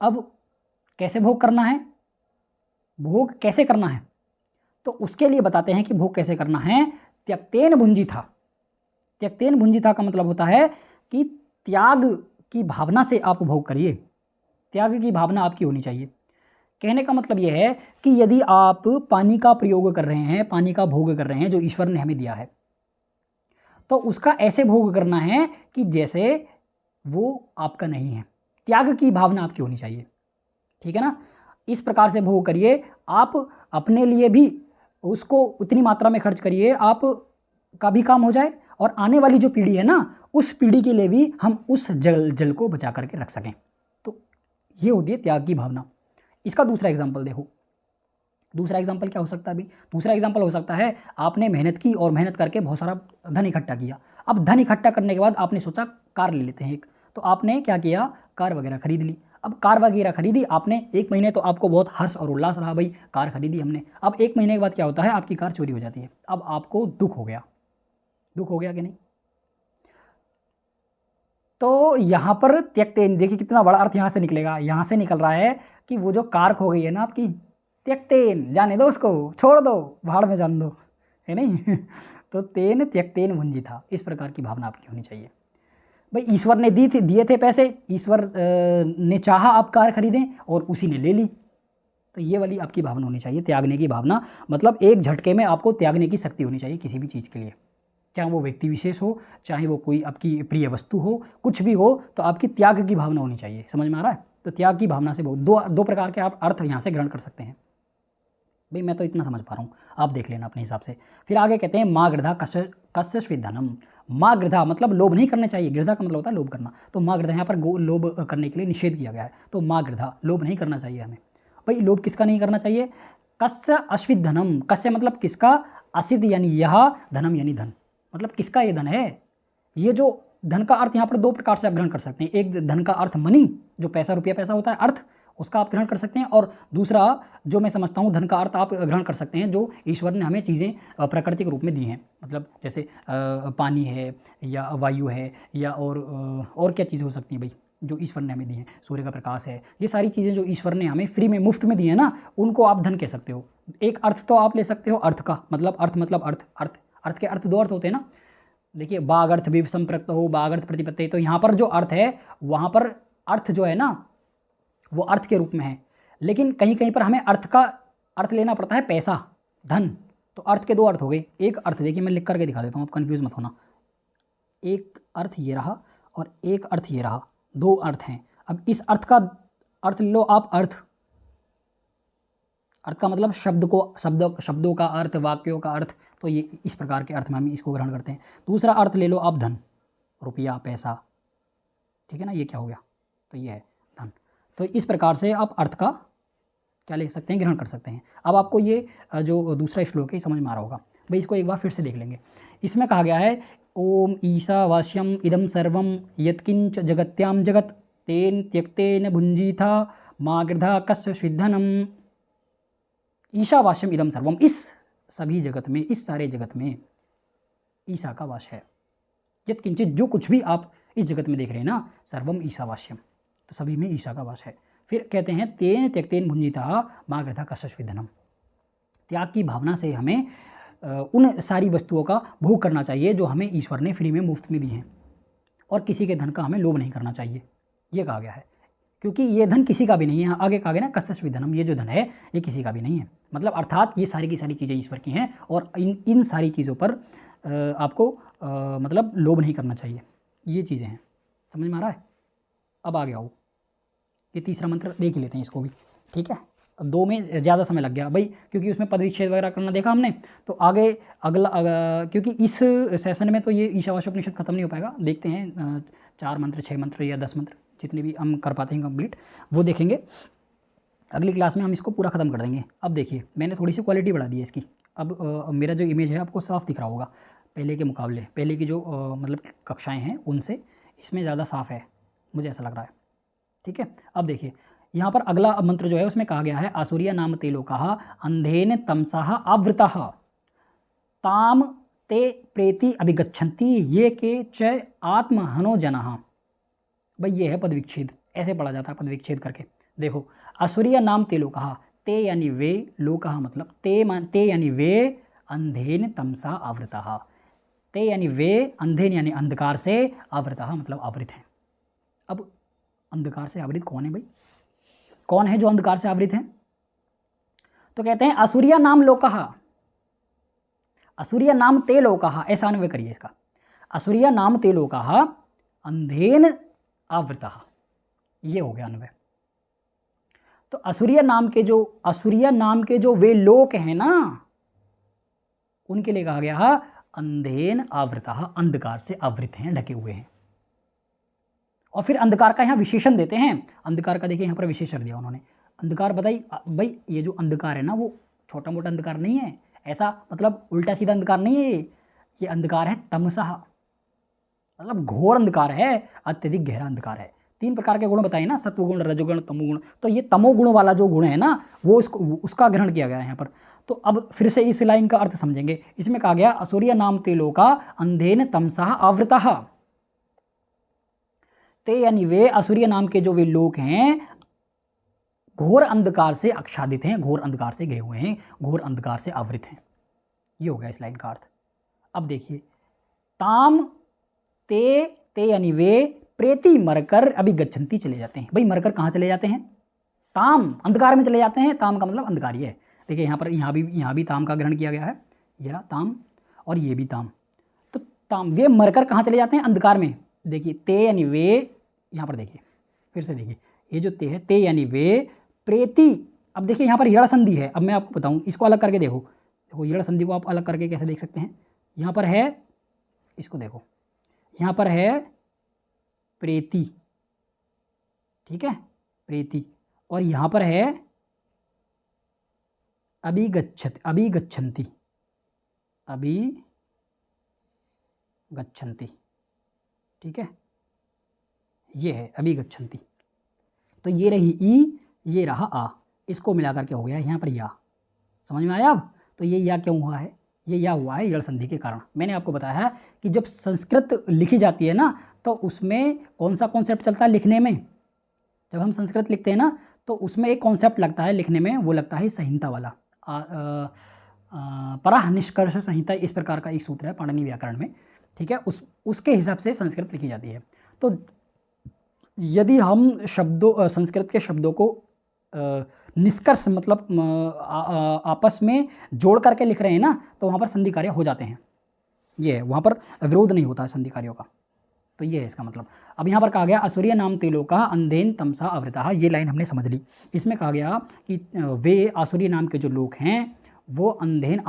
अब कैसे भोग करना है, भोग कैसे करना है, तो उसके लिए बताते हैं कि भोग कैसे करना है। त्यक्तेन भुंजिता, त्यक्तेन भुंजिता का मतलब होता है कि त्याग की भावना से आप उपभोग करिए, त्याग की भावना आपकी होनी चाहिए। कहने का मतलब यह है कि यदि आप पानी का प्रयोग कर रहे हैं, पानी का भोग कर रहे हैं जो ईश्वर ने हमें दिया है, तो उसका ऐसे भोग करना है कि जैसे वो आपका नहीं है। त्याग की भावना आपकी होनी चाहिए, ठीक है ना। इस प्रकार से भोग करिए, आप अपने लिए भी उसको उतनी मात्रा में खर्च करिए आप का भी काम हो जाए, और आने वाली जो पीढ़ी है ना, उस पीढ़ी के लिए भी हम उस जल को बचा करके रख सकें। तो ये होती है त्याग की भावना। इसका दूसरा एग्जाम्पल देखो, दूसरा एग्जाम्पल क्या हो सकता है अभी? दूसरा एग्जाम्पल हो सकता है आपने मेहनत की और मेहनत करके बहुत सारा धन इकट्ठा किया। अब धन इकट्ठा करने के बाद आपने सोचा कार ले लेते हैं एक, तो आपने क्या किया, कार वगैरह खरीद ली। अब कार वगैरह खरीदी आपने, 1 महीने तो आपको बहुत हर्ष और उल्लास रहा, भाई कार खरीदी हमने। अब 1 महीने के बाद क्या होता है, आपकी कार चोरी हो जाती है। अब आपको दुख हो गया, दुख हो गया कि नहीं? तो यहाँ पर त्यक्तेन, देखिए कितना बड़ा अर्थ यहाँ से निकलेगा, यहाँ से निकल रहा है कि वो जो कार खो गई है ना आपकी, त्यक्तेन, जाने दो उसको, छोड़ दो, भाड़ में जान दो, है नहीं? तो तेन त्यक्तेन भुंजिता, इस प्रकार की भावना आपकी होनी चाहिए। भाई ईश्वर ने दिए थे पैसे, ईश्वर ने चाहा आप कार खरीदें और उसी ने ले ली, तो ये वाली आपकी भावना होनी चाहिए, त्यागने की भावना। मतलब एक झटके में आपको त्यागने की शक्ति होनी चाहिए किसी भी चीज़ के लिए, चाहे वो व्यक्ति विशेष हो, चाहे वो कोई आपकी प्रिय वस्तु हो, कुछ भी हो, तो आपकी त्याग की भावना होनी चाहिए। समझ में आ रहा है? तो त्याग की भावना से बहुत दो प्रकार के आप अर्थ यहाँ से ग्रहण कर सकते हैं। भाई मैं तो इतना समझ पा रहा हूँ, आप देख लेना अपने हिसाब से। फिर आगे कहते हैं माँ गृधा कस्य स्विधनम। माँ गृधा मतलब लोभ नहीं करना चाहिए, गृधा का मतलब होता है लोभ करना। तो माँ गृधा यहाँ पर लोभ करने के लिए निषेध किया गया है, तो माँ गृधा, लोभ नहीं करना चाहिए हमें। भाई लोभ किसका नहीं करना चाहिए? कस्य अश्वित धनम, कस्य मतलब किसका, असिद्ध यानी यह, धनम यानी धन, मतलब किसका ये धन है। ये जो धन का अर्थ यहाँ पर 2 प्रकार से आप ग्रहण कर सकते हैं। एक धन का अर्थ मनी, जो पैसा रुपया पैसा होता है अर्थ, उसका आप ग्रहण कर सकते हैं। और दूसरा जो मैं समझता हूँ धन का अर्थ आप ग्रहण कर सकते हैं जो ईश्वर ने हमें चीज़ें प्रकृति के रूप में दी हैं, मतलब जैसे पानी है या वायु है या और क्या चीज़ें हो सकती हैं भाई जो ईश्वर ने हमें दी हैं, सूर्य का प्रकाश है, ये सारी चीज़ें जो ईश्वर ने हमें फ्री में मुफ्त में दी है ना, उनको आप धन कह सकते हो। एक अर्थ तो आप ले सकते हो अर्थ का, मतलब अर्थ मतलब अर्थ के अर्थ 2 अर्थ होते हैं ना। देखिए बाघ अर्थ भी संप्रक्त हो, बाघ अर्थ प्रतिपत्ति, तो यहाँ पर जो अर्थ है वहाँ पर अर्थ जो है ना वो अर्थ के रूप में है, लेकिन कहीं कहीं पर हमें अर्थ का अर्थ लेना पड़ता है पैसा, धन। तो अर्थ के 2 अर्थ हो गए। एक अर्थ देखिए मैं लिख करके दिखा देता हूँ, आप कन्फ्यूज़ मत होना। एक अर्थ ये रहा और एक अर्थ ये रहा, 2 अर्थ हैं। अब इस अर्थ का अर्थ ले लो आप, अर्थ का मतलब शब्दों का अर्थ, वाक्यों का अर्थ, तो ये इस प्रकार के अर्थ में हम इसको ग्रहण करते हैं। दूसरा अर्थ ले लो आप धन, रुपया पैसा, ठीक है ना, ये क्या हो गया, तो ये है धन। तो इस प्रकार से आप अर्थ का क्या ले सकते हैं, ग्रहण कर सकते हैं। अब आपको ये जो दूसरा श्लोक है समझ में आ रहा होगा। भाई इसको एक बार फिर से देख लेंगे। इसमें कहा गया है ओम ईशावास्यम इदम सर्वम यत्किंच जगत्याम जगत तेन त्यक्तेन भुंजीथा मा गृधा कस्य सिद्धनम। ईशावास्यम इदम सर्वम, इस सभी जगत में, इस सारे जगत में ईशा का वास है। यत्किंचित, जो कुछ भी आप इस जगत में देख रहे हैं ना, सर्वम ईशावास्यम, तो सभी में ईशा का वास है। फिर कहते हैं तेन त्यक्तेन भुंजिता माँ गृथा कस्य। त्याग की भावना से हमें उन सारी वस्तुओं का भोग करना चाहिए जो हमें ईश्वर ने फ्री में मुफ्त में दी हैं, और किसी के धन का हमें लोभ नहीं करना चाहिए, ये कहा गया है। क्योंकि ये धन किसी का भी नहीं है, आगे कहा गया ना कस्य धनम, ये जो धन है ये किसी का भी नहीं है। मतलब अर्थात ये सारी की सारी चीज़ें ईश्वर की हैं, और इन सारी चीज़ों पर आपको मतलब लोभ नहीं करना चाहिए। ये चीज़ें हैं, समझ में आ रहा है? अब आगे आओ, ये तीसरा मंत्र देख ही लेते हैं इसको भी, ठीक है। 2 में ज़्यादा समय लग गया भाई, क्योंकि उसमें पद विच्छेद वगैरह करना देखा हमने। तो आगे क्योंकि इस सेशन में तो ये ईशावास्योपनिषद खत्म नहीं हो पाएगा, देखते हैं 4 मंत्र 6 मंत्र या 10 मंत्र जितने भी हम कर पाते हैं कंप्लीट, वो देखेंगे। अगली क्लास में हम इसको पूरा ख़त्म कर देंगे। अब देखिए मैंने थोड़ी सी क्वालिटी बढ़ा दी है इसकी। अब मेरा जो इमेज है आपको साफ दिख रहा होगा पहले के मुकाबले, पहले की जो मतलब कक्षाएँ हैं उनसे इसमें ज़्यादा साफ़ है, मुझे ऐसा लग रहा है, ठीक है। अब देखिए यहाँ पर अगला मंत्र जो है उसमें कहा गया है आसुरिया नाम ते लोकाः अंधेन तमसाः आवृताः ताम ते प्रेति अभिगच्छन्ति ये के च आत्महनो जनाः। भाई ये है पद विच्छेद, ऐसे पढ़ा जाता है पद विच्छेद करके। देखो आसुरिया नाम ते लोकाः, ते यानी वे, लोकाः मतलब ते यानी वे, अंधेन तमसा आवृताः, ते यानी वे, अंधेन यानी अंधकार से, आवृतः मतलब आवृत हैं। अब अंधकार से आवृत कौन है भाई? कौन है जो अंधकार से आवृत है? तो कहते हैं असुरिया नाम लोकः, असुरिया नाम ते लोकः, ऐसा अन्वय करिए इसका। असुरिया नाम ते लोकः अंधेन आवृतः, ये हो गया अन्वय। तो असुरिया नाम के जो वे लोक हैं ना, उनके लिए कहा गया अंधेन आवृतः, अंधकार से आवृत हैं, ढके हुए हैं। और फिर अंधकार का यहाँ विशेषण देते हैं। अंधकार का देखिए यहाँ पर विशेषण दिया उन्होंने। अंधकार बताइए भाई, ये जो अंधकार है ना वो छोटा मोटा अंधकार नहीं है, ऐसा मतलब उल्टा सीधा अंधकार नहीं है, ये अंधकार है तमसः, मतलब घोर अंधकार है, अत्यधिक गहरा अंधकार है। 3 प्रकार के गुण बताए ना, सत्वगुण, रजोगुण, तमोगुण। तो ये तमोगुण वाला जो गुण है ना, वो उसका ग्रहण किया गया है यहाँ पर। तो अब फिर से इस लाइन का अर्थ समझेंगे। इसमें कहा गया असुरिया नाम ते लोका अंधेन तमसः आवृतः, ते यानी वे, असुरिया नाम के जो वे लोग हैं घोर अंधकार से आच्छादित हैं, घोर अंधकार से घिरे हुए हैं, घोर अंधकार से आवृत हैं। ये हो गया इस लाइन का अर्थ। अब देखिए ताम ते यानी वे, प्रेति मरकर अभिगच्छन्ति चले जाते हैं। भाई मरकर कहाँ चले जाते हैं? ताम, अंधकार में चले जाते हैं। ताम का मतलब अंधकार ही है। देखिए यहाँ भी ताम का ग्रहण किया गया है, ये रहा ताम और ये भी ताम। तो ताम, वे मरकर कहाँ चले जाते हैं? अंधकार में। देखिए ते यानी वे, यहाँ पर देखिए फिर से देखिए, ये जो ते है, ते यानी वे, प्रेति। अब देखिए यहाँ पर यड़ संधि है। अब मैं आपको बताऊँ, इसको अलग करके देखो। देखो यड़ संधि को आप अलग करके कैसे देख सकते हैं? यहाँ पर है, इसको देखो, यहाँ पर है प्रेति, ठीक है, प्रेति, और यहाँ पर है अभिगच्छन्ति, ठीक है, ये है अभिगच्छन्ति। तो ये रही ई, ये रहा आ, इसको मिला करके हो गया यहाँ पर या। समझ में आया अब? तो ये या क्यों हुआ है? ये या हुआ है यड़ संधि के कारण। मैंने आपको बताया है कि जब संस्कृत लिखी जाती है ना, तो उसमें कौन सा कॉन्सेप्ट चलता है लिखने में? जब हम संस्कृत लिखते हैं ना, तो उसमें एक कॉन्सेप्ट लगता है लिखने में, वो लगता है संहिता वाला। पराह निष्कर्ष संहिता, इस प्रकार का एक सूत्र है पाणिनि व्याकरण में, ठीक है। उसके हिसाब से संस्कृत लिखी जाती है। तो यदि हम संस्कृत के शब्दों को निष्कर्ष मतलब आपस में जोड़ करके लिख रहे हैं ना, तो वहाँ पर संधि कार्य हो जाते हैं। ये है, वहाँ पर विरोध नहीं होता है संधि कार्यों का। तो ये है इसका मतलब। अब यहाँ पर कहा गया असुरिया नाम ते लोका अंधेन तमसा आवृतः, ये लाइन हमने समझ ली। इसमें कहा गया कि वे आसुरी नाम के जो लोग हैं वो अंधेन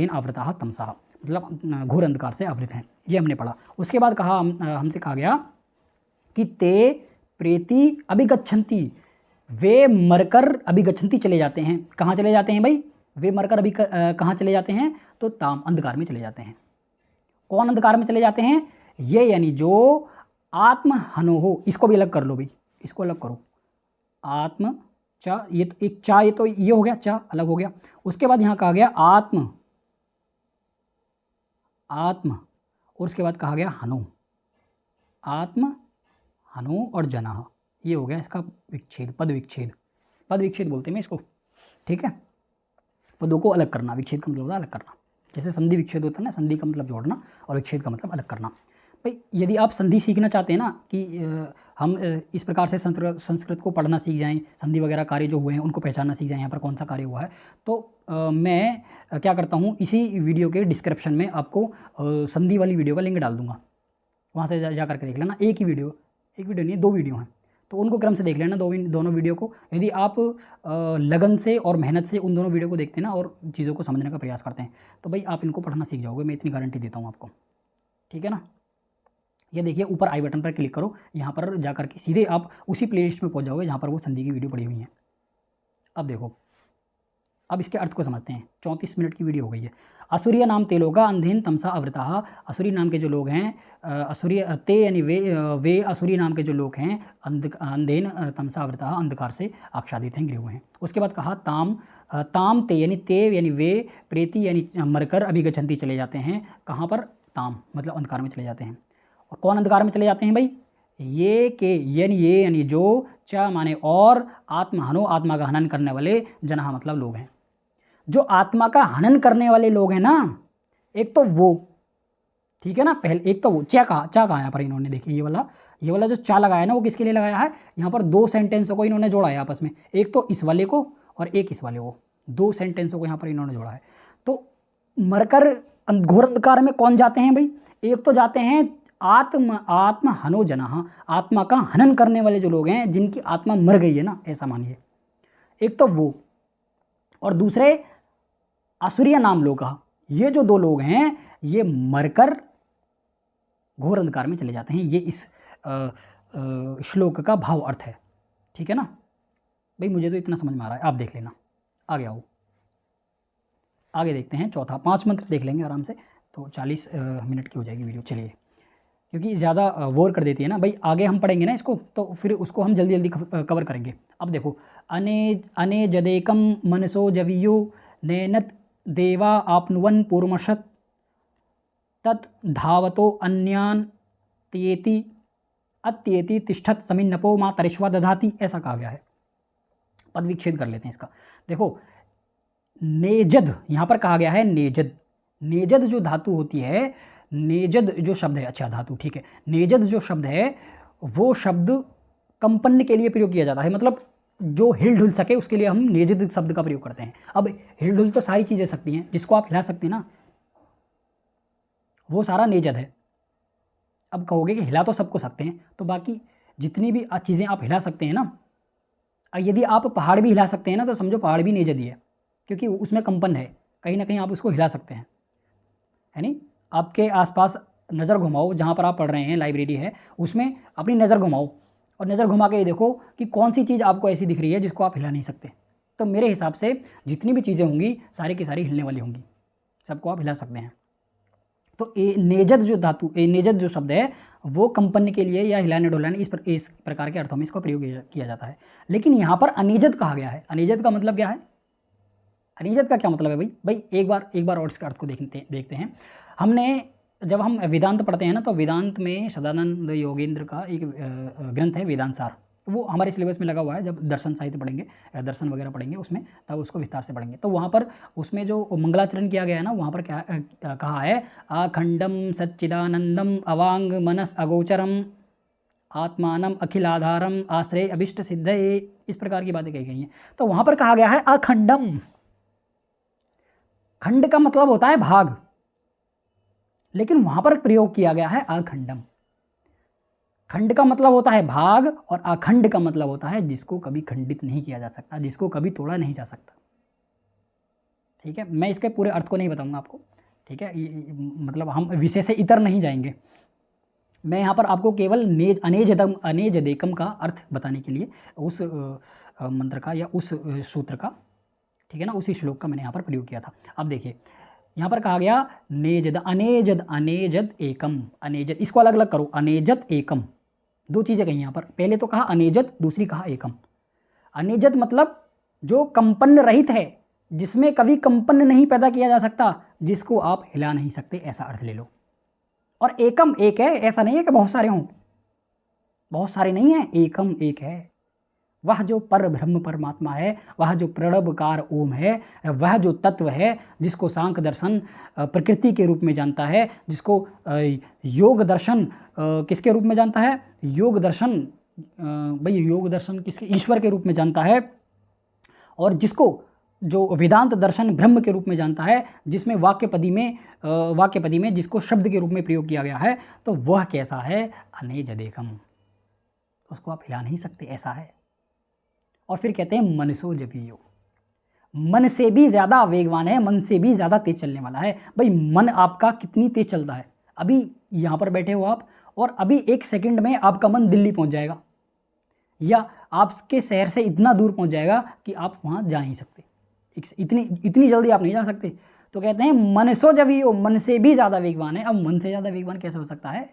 आवृतः तमसा, मतलब घोर अंधकार से आवृत हैं, ये हमने पढ़ा। उसके बाद हमसे कहा गया कि ते प्रेति अभिगच्छन्ति, वे मरकर अभिगच्छन्ति चले जाते हैं। कहाँ चले जाते हैं भाई? वे मरकर कहाँ चले जाते हैं? तो ताम, अंधकार में चले जाते हैं। कौन अंधकार में चले जाते हैं? ये यानी जो आत्महनो हो। इसको भी अलग कर लो भाई, इसको अलग करो। आत्म चा, ये तो एक चा, ये तो ये हो गया, चा अलग हो गया। उसके बाद यहाँ कहा गया आत्म, और उसके बाद कहा गया हनो, आत्म हनो और जना, ये हो गया इसका विच्छेद, पद विच्छेद बोलते हैं मैं इसको, ठीक है। पदों को अलग करना, विच्छेद का मतलब होता है अलग करना। जैसे संधि विच्छेद होता है ना, संधि का मतलब जोड़ना और विच्छेद का मतलब अलग करना। भाई यदि आप संधि सीखना चाहते हैं ना कि हम इस प्रकार से संस्कृत को पढ़ना सीख जाएं, संधि वगैरह कार्य जो हुए हैं उनको पहचानना सीख जाएं, यहाँ पर कौन सा कार्य हुआ है, तो मैं क्या करता हूँ, इसी वीडियो के डिस्क्रिप्शन में आपको संधि वाली वीडियो का लिंक डाल दूँगा, वहाँ से जा करके देख लेना। एक वीडियो नहीं, 2 वीडियो हैं, तो उनको क्रम से देख लेना दोनों वीडियो को। यदि आप लगन से और मेहनत से उन दोनों वीडियो को देखते हैं ना और चीज़ों को समझने का प्रयास करते हैं, तो भाई आप इनको पढ़ना सीख जाओगे, मैं इतनी गारंटी देता हूँ आपको, ठीक है ना। ये देखिए ऊपर आई बटन पर क्लिक करो, यहाँ पर जा करके सीधे आप उसी प्लेलिस्ट में पहुँच जाओगे जहाँ पर वो संधि की वीडियो पड़ी हुई है। अब देखो, अब इसके अर्थ को समझते हैं। 34 मिनट की वीडियो हो गई है। असुरिया नाम ते लोगा अंधेन तमसा आवृतः, असुरी नाम के जो लोग हैं, असुरिया ते यानी वे असुरी नाम के जो लोग हैं अंधेन तमसा आवृतः, अंधकार से आच्छादित हैं, घिरे हुए हैं। उसके बाद कहा ताम ते यानी वे, प्रेति यानी मरकर अभिगच्छन्ति चले जाते हैं। कहाँ पर? ताम मतलब अंधकार में चले जाते हैं। और कौन अंधकार में चले जाते हैं भाई? ये यानी जो, च माने और, आत्महनो आत्मा का हनन करने वाले, जनहा मतलब लोग हैं। जो आत्मा का हनन करने वाले लोग हैं ना, एक तो वो, ठीक है ना। पहले एक तो वो चा कहा यहाँ पर इन्होंने, देखिए ये वाला जो चा लगाया ना वो किसके लिए लगाया है, यहाँ पर दो सेंटेंसों को इन्होंने जोड़ा है आपस में, एक तो इस वाले को और एक इस वाले को, दो सेंटेंसों को यहाँ पर इन्होंने जोड़ा है। तो मरकर घोर अंधकार में कौन जाते हैं भाई, एक तो जाते हैं आत्म हनो जनाह, आत्मा का हनन करने वाले जो लोग हैं, जिनकी आत्मा मर गई है ना, ऐसा मानिए, एक तो वो, और दूसरे असुरिया नाम लोग कहा। ये जो दो लोग हैं ये मरकर घोर अंधकार में चले जाते हैं। ये इस श्लोक का भाव अर्थ है, ठीक है ना भाई। मुझे तो इतना समझ में आ रहा है, आप देख लेना। आगे आओ, आगे देखते हैं चौथा, 5 मंत्र देख लेंगे आराम से, तो 40 मिनट की हो जाएगी वीडियो। चलिए, क्योंकि ज़्यादा वोर कर देती है ना भाई, आगे हम पढ़ेंगे ना इसको, तो फिर उसको हम जल्दी जल्दी कवर करेंगे। अब देखो, अने जदेकम मनसो जवियो नैनत देवा आपनुवन पूर्मशत तत् धावतो अन्यान त्येति अत्येति तिष्ठत समिन्नपो मा तरिश्वा दधाति, ऐसा कहा गया है। पद विच्छेद कर लेते हैं इसका। देखो, नेजद यहाँ पर कहा गया है, नेजद, नेजद जो धातु होती है, नेजद जो शब्द है, अच्छा धातु ठीक है, नेजद जो शब्द है वो शब्द कंपन के लिए प्रयोग किया जाता है, मतलब जो हिल ढुल सके उसके लिए हम नेजद शब्द का प्रयोग करते हैं। अब हिल ढुल तो सारी चीज़ें सकती हैं, जिसको आप हिला सकते हैं ना, वो सारा नेजद है। अब कहोगे कि हिला तो सबको सकते हैं, तो बाकी जितनी भी चीज़ें आप हिला सकते हैं ना, यदि आप पहाड़ भी हिला सकते हैं ना, तो समझो पहाड़ भी नेजद ही है, क्योंकि उसमें कंपन है, कहीं ना कहीं आप उसको हिला सकते हैं, है नहीं। आपके आसपास नज़र घुमाओ, जहाँ पर आप पढ़ रहे हैं, लाइब्रेरी है, उसमें अपनी नज़र घुमाओ और नज़र घुमा के ये देखो कि कौन सी चीज़ आपको ऐसी दिख रही है जिसको आप हिला नहीं सकते। तो मेरे हिसाब से जितनी भी चीज़ें होंगी सारी की सारी हिलने वाली होंगी, सबको आप हिला सकते हैं। तो नेजद जो धातु, नेजद जो शब्द है वो कंपन के लिए या हिलाने डुलाने इस प्रकार के अर्थों में इसका प्रयोग किया जाता है। लेकिन यहाँ पर अनेजद कहा गया है। अनेजद का मतलब क्या है, अनेजद का क्या मतलब है भाई एक बार और इसका अर्थ को देखते हैं। हमने जब हम वेदांत पढ़ते हैं ना, तो वेदांत में सदानंद योगेंद्र का एक ग्रंथ है वेदांत सार, वो हमारे सिलेबस में लगा हुआ है। जब दर्शन साहित्य पढ़ेंगे, दर्शन वगैरह पढ़ेंगे उसमें, तब उसको विस्तार से पढ़ेंगे। तो वहाँ पर उसमें जो मंगलाचरण किया गया है ना, वहाँ पर क्या कहा है, अखंडम सच्चिदानंदम अवांग मनस अगोचरम आत्मानम अखिलाधारम आश्रय अभिष्ट सिद्धये, इस प्रकार की बातें कही गई हैं। तो वहाँ पर कहा गया है अखंडम। खंड का मतलब होता है भाग, लेकिन वहां पर प्रयोग किया गया है अखंडम। खंड का मतलब होता है भाग और अखंड का मतलब होता है जिसको कभी खंडित नहीं किया जा सकता, जिसको कभी तोड़ा नहीं जा सकता। ठीक है, मैं इसके पूरे अर्थ को नहीं बताऊंगा आपको, ठीक है, मतलब हम विषय से इतर नहीं जाएंगे। मैं यहाँ पर आपको केवल अनेजदेकम का अर्थ बताने के लिए उस मंत्र का या उस सूत्र का, ठीक है ना, उसी श्लोक का मैंने यहाँ पर प्रयोग किया था। अब देखिए, यहाँ पर कहा गया नेजद अनेजद एकम, अनेजद, इसको अलग अलग करो, अनेजद एकम, दो चीज़ें कही यहाँ पर। पहले तो कहा अनेजद, दूसरी कहा एकम। अनेजद मतलब जो कंपन रहित है, जिसमें कभी कंपन नहीं पैदा किया जा सकता, जिसको आप हिला नहीं सकते, ऐसा अर्थ ले लो। और एकम एक है, ऐसा नहीं है कि बहुत सारे हों, बहुत सारे नहीं है, एकम एक है। वह जो पर ब्रह्म परमात्मा है, वह जो प्रणवकार ओम है, वह जो तत्व है जिसको सांख्य दर्शन प्रकृति के रूप में जानता है, जिसको योग दर्शन किसके रूप में जानता है, योग दर्शन भाई योग दर्शन किसके, ईश्वर के रूप में जानता है, और जिसको जो वेदांत दर्शन ब्रह्म के रूप में जानता है, जिसमें वाक्यपदी में जिसको शब्द के रूप में प्रयोग किया गया है, तो वह कैसा है, अनेजदेकम, उसको आप हिला नहीं सकते, ऐसा है। और फिर कहते हैं मनसो जपियो, मन से भी ज़्यादा वेगवान है, मन से भी ज़्यादा तेज चलने वाला है। भाई मन आपका कितनी तेज चलता है, अभी यहाँ पर बैठे हो आप, और अभी 1 सेकंड में आपका मन दिल्ली पहुँच जाएगा, या आपके शहर से इतना दूर पहुँच जाएगा कि आप वहाँ जा नहीं सकते, इतनी जल्दी आप नहीं जा सकते। तो कहते हैं मनसो जपियो, मन से भी ज़्यादा वेगवान है। अब मन से ज़्यादा वेगवान कैसे हो सकता है,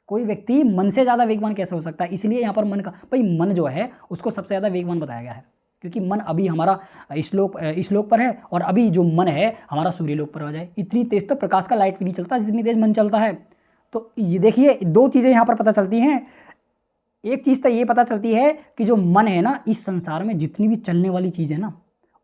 कोई व्यक्ति मन से ज़्यादा वेगवान कैसे हो सकता है, इसलिए यहाँ पर मन का, भाई मन जो है उसको सबसे ज़्यादा वेगवान बताया गया है, क्योंकि मन अभी हमारा श्लोक पर है, और अभी जो मन है हमारा सूर्यलोक पर आ जाए। इतनी तेज़ तो प्रकाश का लाइट भी नहीं चलता जितनी तेज़ मन चलता है। तो ये देखिए, 2 चीज़ें यहाँ पर पता चलती हैं। एक चीज़ तो ये पता चलती है कि जो मन है ना, इस संसार में जितनी भी चलने वाली चीज़ है ना,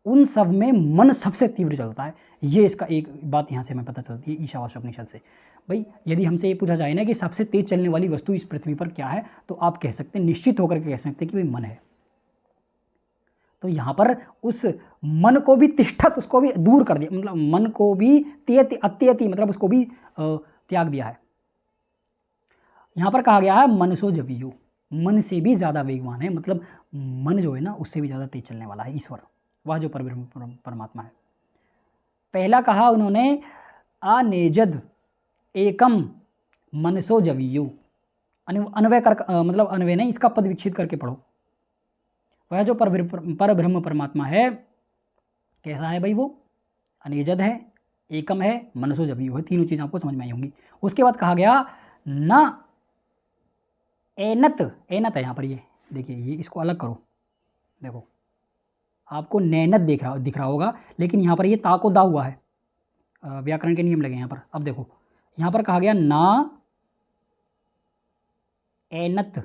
उन सब में मन सबसे तीव्र चलता है। ये इसका एक बात यहाँ से हमें पता चलती है ईशावास्योपनिषद से। भाई यदि हमसे ये पूछा जाए ना कि सबसे तेज चलने वाली वस्तु इस पृथ्वी पर क्या है, तो आप कह सकते हैं, निश्चित होकर के कह सकते हैं कि भाई मन है। तो यहाँ पर उस मन को भी तिष्ठत, उसको भी दूर कर दिया, मतलब मन को भी अत्यति मतलब उसको भी त्याग दिया है। यहाँ पर कहा गया है मनसो जवीयो, मन से भी ज़्यादा वेगवान है, मतलब मन जो है ना उससे भी ज़्यादा तेज चलने वाला है ईश्वर, वह जो परब्रह्म परमात्मा है। पहला कहा उन्होंने अनेजद एकम मनसो जवीयो, अन्वय कर मतलब अन्वय नहीं, इसका पद विकसित करके पढ़ो। वह जो परब्रह्म परमात्मा है कैसा है भाई, वो अनेजद है, एकम है, मनसो जवीयो है, तीनों चीज़ आपको समझ में आई होंगी। उसके बाद कहा गया न एनत, एनत है यहाँ पर, ये देखिए, ये इसको अलग करो, देखो आपको नैनत दिख रहा होगा, लेकिन यहाँ पर ये ता को दा हुआ है, व्याकरण के नियम लगे यहाँ पर। अब देखो यहाँ पर कहा गया ना एनत,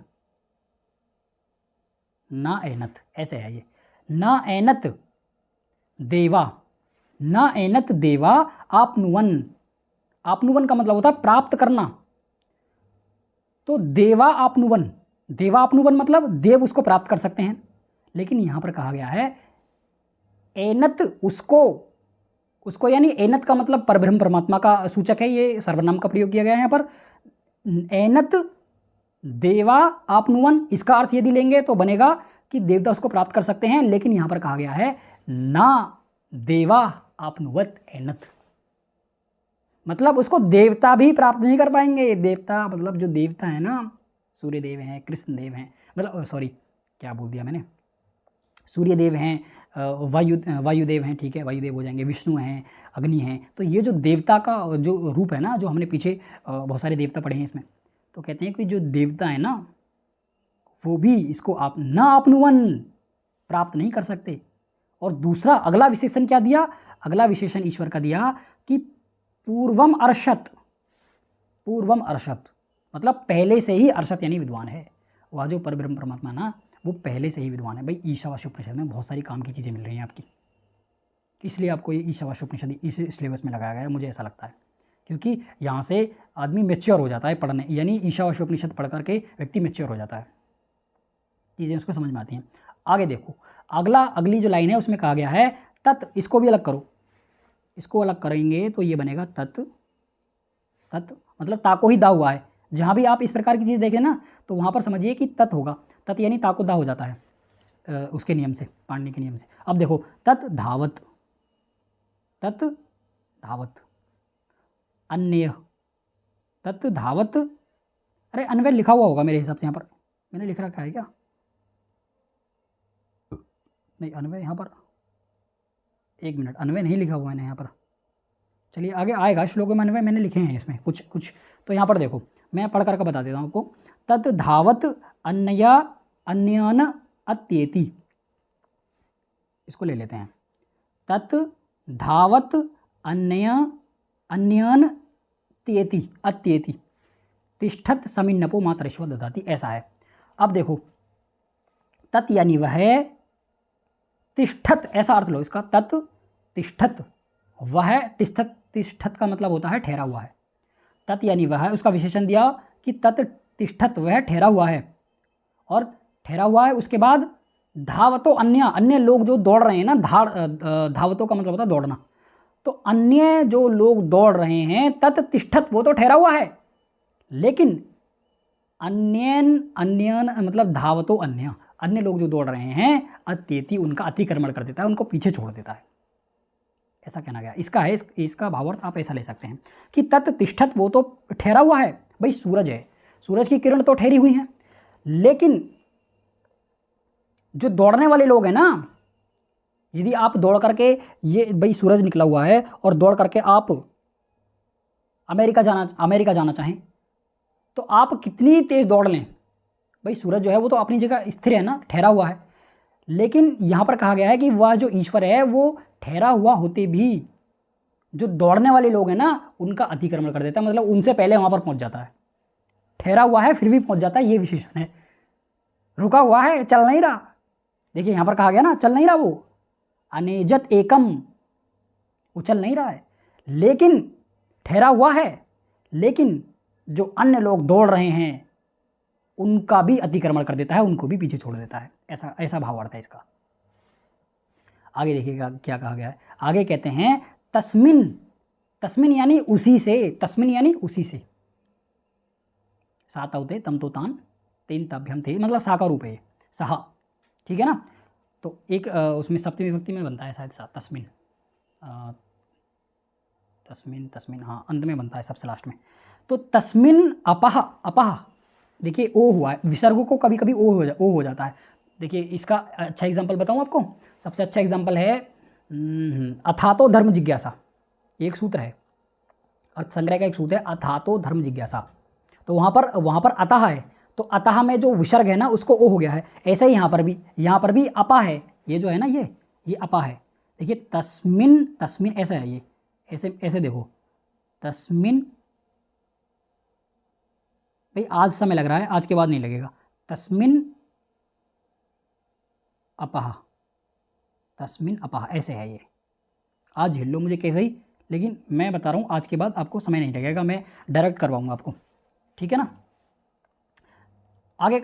ना एनत, ऐसे है ये, ना एनत देवा, ना एनत देवा आपनुवन, आपनुवन का मतलब होता है प्राप्त करना, तो देवा आपनुवन, देवा आपनुवन मतलब देव उसको प्राप्त कर सकते हैं, लेकिन यहाँ पर कहा गया है एनत उसको यानी एनत का मतलब परब्रह्म परमात्मा का सूचक है, ये सर्वनाम का प्रयोग किया गया है यहाँ पर। एनत देवा आपनुवन, इसका अर्थ यदि लेंगे तो बनेगा कि देवता उसको प्राप्त कर सकते हैं, लेकिन यहाँ पर कहा गया है ना देवा आपनुवत एनत, मतलब उसको देवता भी प्राप्त नहीं कर पाएंगे। देवता मतलब जो देवता है ना, सूर्य देव हैं, कृष्ण देव हैं, मतलब सॉरी क्या बोल दिया मैंने, सूर्य देव हैं, वायुदेव हैं, ठीक है, वायुदेव हो जाएंगे, विष्णु हैं, अग्नि हैं। तो ये जो देवता का जो रूप है ना, जो हमने पीछे बहुत सारे देवता पढ़े हैं इसमें, तो कहते हैं कि जो देवता है ना वो भी इसको आप ना आपनुवन प्राप्त नहीं कर सकते। और दूसरा अगला विशेषण क्या दिया, अगला विशेषण ईश्वर का दिया कि पूर्वम अर्षत, पूर्वम अर्षत मतलब पहले से ही अर्षत यानी विद्वान है। वह जो परब्रह्म परमात्मा ना वो पहले से ही विद्वान है। भाई ईशावास्योपनिषद में बहुत सारी काम की चीज़ें मिल रही हैं आपकी, इसलिए आपको ये ईशावास्योपनिषद इस सिलेबस में लगाया गया है, मुझे ऐसा लगता है, क्योंकि यहाँ से आदमी मैच्योर हो जाता है पढ़ने, यानी ईशावास्योपनिषद पढ़ करके व्यक्ति मैच्योर हो जाता है, चीज़ें उसको समझ में आती हैं। आगे देखो अगली जो लाइन है उसमें कहा गया है तत्, इसको भी अलग करो, इसको अलग करेंगे तो ये बनेगा तत्, तत् मतलब ता को ही दा हुआ है। जहाँ भी आप इस प्रकार की चीज़ देखें ना तो वहाँ पर समझिए कि तत् होगा, तत् यानी ता को दा हो जाता है उसके नियम से, पाणिनि के नियम से। अब देखो तत् धावत, तत् धावत, अन्य, तत् धावत, अरे अन्वय लिखा हुआ होगा मेरे हिसाब से, यहाँ पर मैंने लिख रखा है क्या, नहीं अन्वय यहाँ पर, एक मिनट, अन्वय नहीं लिखा हुआ मैंने यहाँ पर, चलिए आगे आएगा श्लोक में अन्वय मैंने लिखे हैं इसमें कुछ कुछ। तो यहाँ पर देखो मैं पढ़ करके बता देता हूँ आपको, तत् धावत अन्या अन्यान अत्येति, इसको ले लेते हैं, तत् धावत अन्यान त्येति अत्येति तिष्ठत समिन्नपो मातरेश्वर ददाति, ऐसा है। अब देखो तत् यानी वह तिष्ठत, ऐसा अर्थ लो इसका, तत् तिष्ठत, वह तिष्ठत, तिष्ठत का मतलब होता है ठहरा हुआ है, तत् यानी वह, उसका विशेषण दिया कि तत् तिष्ठत, वह ठहरा हुआ है, और ठहरा हुआ है। उसके बाद धावतो अन्य, अन्य लोग जो दौड़ रहे हैं ना, धावतो का मतलब होता है दौड़ना, तो अन्य जो लोग दौड़ रहे हैं तत् तिष्ठत, वो तो ठहरा हुआ है, लेकिन अन्यन मतलब धावतो अन्य, अन्य लोग जो दौड़ रहे हैं अत्येति, उनका अतिक्रमण कर देता है, उनको पीछे छोड़ देता है, ऐसा कहना गया। इसका है इसका भावार्थ आप ऐसा ले सकते हैं कि तत् तिष्ठत, वो तो ठहरा हुआ है। भाई सूरज है, सूरज की किरण तो ठहरी हुई है, लेकिन जो दौड़ने वाले लोग हैं ना, यदि आप दौड़ करके, ये भाई सूरज निकला हुआ है और दौड़ करके आप अमेरिका जाना चाहें तो आप कितनी तेज़ दौड़ लें, भाई सूरज जो है वो तो अपनी जगह स्थिर है ना, ठहरा हुआ है। लेकिन यहाँ पर कहा गया है कि वह जो ईश्वर है वो ठहरा हुआ होते भी जो दौड़ने वाले लोग हैं ना उनका अतिक्रमण कर देता है, मतलब उनसे पहले वहाँ पर पहुँच जाता है। ठहरा हुआ है फिर भी पहुँच जाता है, ये विशेषण है। रुका हुआ है, चल नहीं रहा, देखिए यहाँ पर कहा गया ना चल नहीं रहा वो, अनेजत एकम, उछल नहीं रहा है लेकिन ठहरा हुआ है, लेकिन जो अन्य लोग दौड़ रहे हैं उनका भी अतिक्रमण कर देता है, उनको भी पीछे छोड़ देता है। ऐसा ऐसा भावार्थ है इसका। आगे देखिएगा क्या कहा गया है। आगे कहते हैं तस्मिन, तस्मिन यानी उसी से, तस्मिन यानी उसी से। सात होते तम तो तान तेन ताभ्यम थे, मतलब सा का रूप है सहा, ठीक है ना। तो एक उसमें सप्तमी विभक्ति में बनता है शायद सा, तस्मिन, तस्मिन तस्मिन, हाँ अंत में बनता है सबसे लास्ट में। तो तस्मिन अपह, अपह देखिए ओ हुआ है, विसर्ग को कभी कभी ओ हो जाता है। देखिए इसका अच्छा एग्जाम्पल बताऊँ आपको, सबसे अच्छा एग्जाम्पल है अथातो धर्म जिज्ञासा, एक सूत्र है अर्थ संग्रह का, एक सूत्र है अथातो धर्म जिज्ञासा। तो वहाँ पर अतः है, तो अतः में जो विसर्ग है ना उसको ओ हो गया है। ऐसे ही यहाँ पर भी अपा है, ये जो है ना ये अपा है। देखिए तस्मिन, तस्मिन ऐसा है, ये ऐसे ऐसे देखो, तस्मिन, भाई आज समय लग रहा है, आज के बाद नहीं लगेगा। तस्मिन अपह, तस्मिन अपह ऐसे है ये। आज झेल लो मुझे कैसे ही, लेकिन मैं बता रहा हूँ आज के बाद आपको समय नहीं लगेगा, मैं डायरेक्ट करवाऊँगा आपको, ठीक है ना। आगे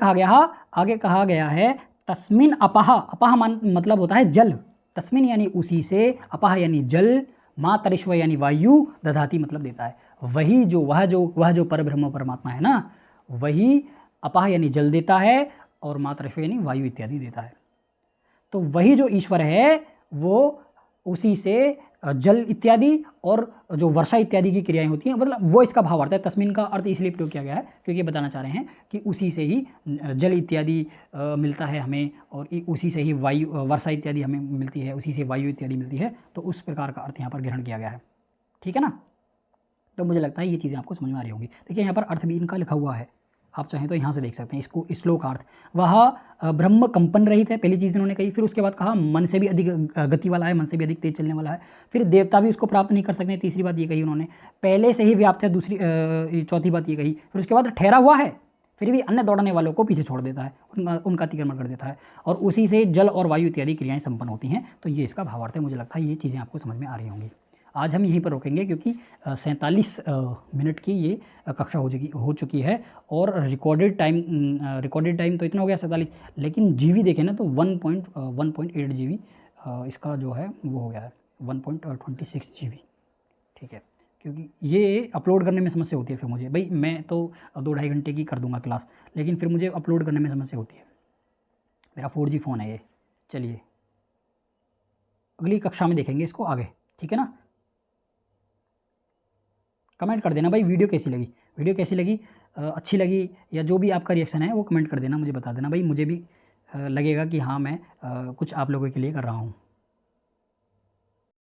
कहा गया है तस्मिन अपह, अपह मतलब होता है जल, तस्मिन यानी उसी से, अपह यानी जल, मातरिश्व यानी वायु, दधाती मतलब देता है। वही जो वह जो परब्रह्म परमात्मा है ना, वही अपह यानी जल देता है और मातरिश्व यानी वायु इत्यादि देता है। तो वही जो ईश्वर है वो उसी से जल इत्यादि और जो वर्षा इत्यादि की क्रियाएं होती हैं, मतलब वो इसका भावार्थ है। तस्मिन का अर्थ इसलिए प्रयोग किया गया है क्योंकि ये बताना चाह रहे हैं कि उसी से ही जल इत्यादि मिलता है हमें, और उसी से ही वायु वर्षा इत्यादि हमें मिलती है, उसी से वायु इत्यादि मिलती है। तो उस प्रकार का अर्थ यहाँ पर ग्रहण किया गया है, ठीक है ना। तो मुझे लगता है ये चीज़ें आपको समझ में आ रही होंगी। देखिए यहाँ पर अर्थ भी इनका लिखा हुआ है, आप चाहें तो यहाँ से देख सकते हैं इसको। श्लोकार्थ, वह ब्रह्म कंपन रहित है, पहली चीज़ इन्होंने कही। फिर उसके बाद कहा मन से भी अधिक गति वाला है, मन से भी अधिक तेज चलने वाला है। फिर देवता भी उसको प्राप्त नहीं कर सकते, तीसरी बात ये कही उन्होंने। पहले से ही व्याप्त है, दूसरी चौथी बात ये कही। फिर उसके बाद ठहरा हुआ है, फिर भी अन्य दौड़ने वालों को पीछे छोड़ देता है, उनका अतिक्रमण कर देता है, और उसी से जल और वायु इत्यादि क्रियाएँ संपन्न होती हैं। तो ये इसका भावार्थ है। मुझे लगता है ये चीज़ें आपको समझ में आ रही होंगी। आज हम यहीं पर रोकेंगे क्योंकि 47 मिनट की ये कक्षा हो चुकी है, और रिकॉर्डेड टाइम तो इतना हो गया 47, लेकिन जीबी देखें ना तो 1.8 जीबी इसका जो है वो हो गया है 1.26 जीबी, ठीक है। क्योंकि ये अपलोड करने में समस्या होती है फिर मुझे, भाई मैं तो 2-2.5 घंटे की कर दूंगा क्लास, लेकिन फिर मुझे अपलोड करने में समस्या होती है। मेरा 4G फ़ोन है ये। चलिए अगली कक्षा में देखेंगे इसको आगे, ठीक है ना। कमेंट कर देना भाई वीडियो कैसी लगी, अच्छी लगी, या जो भी आपका रिएक्शन है वो कमेंट कर देना, मुझे बता देना भाई, मुझे भी लगेगा कि हाँ मैं कुछ आप लोगों के लिए कर रहा हूँ।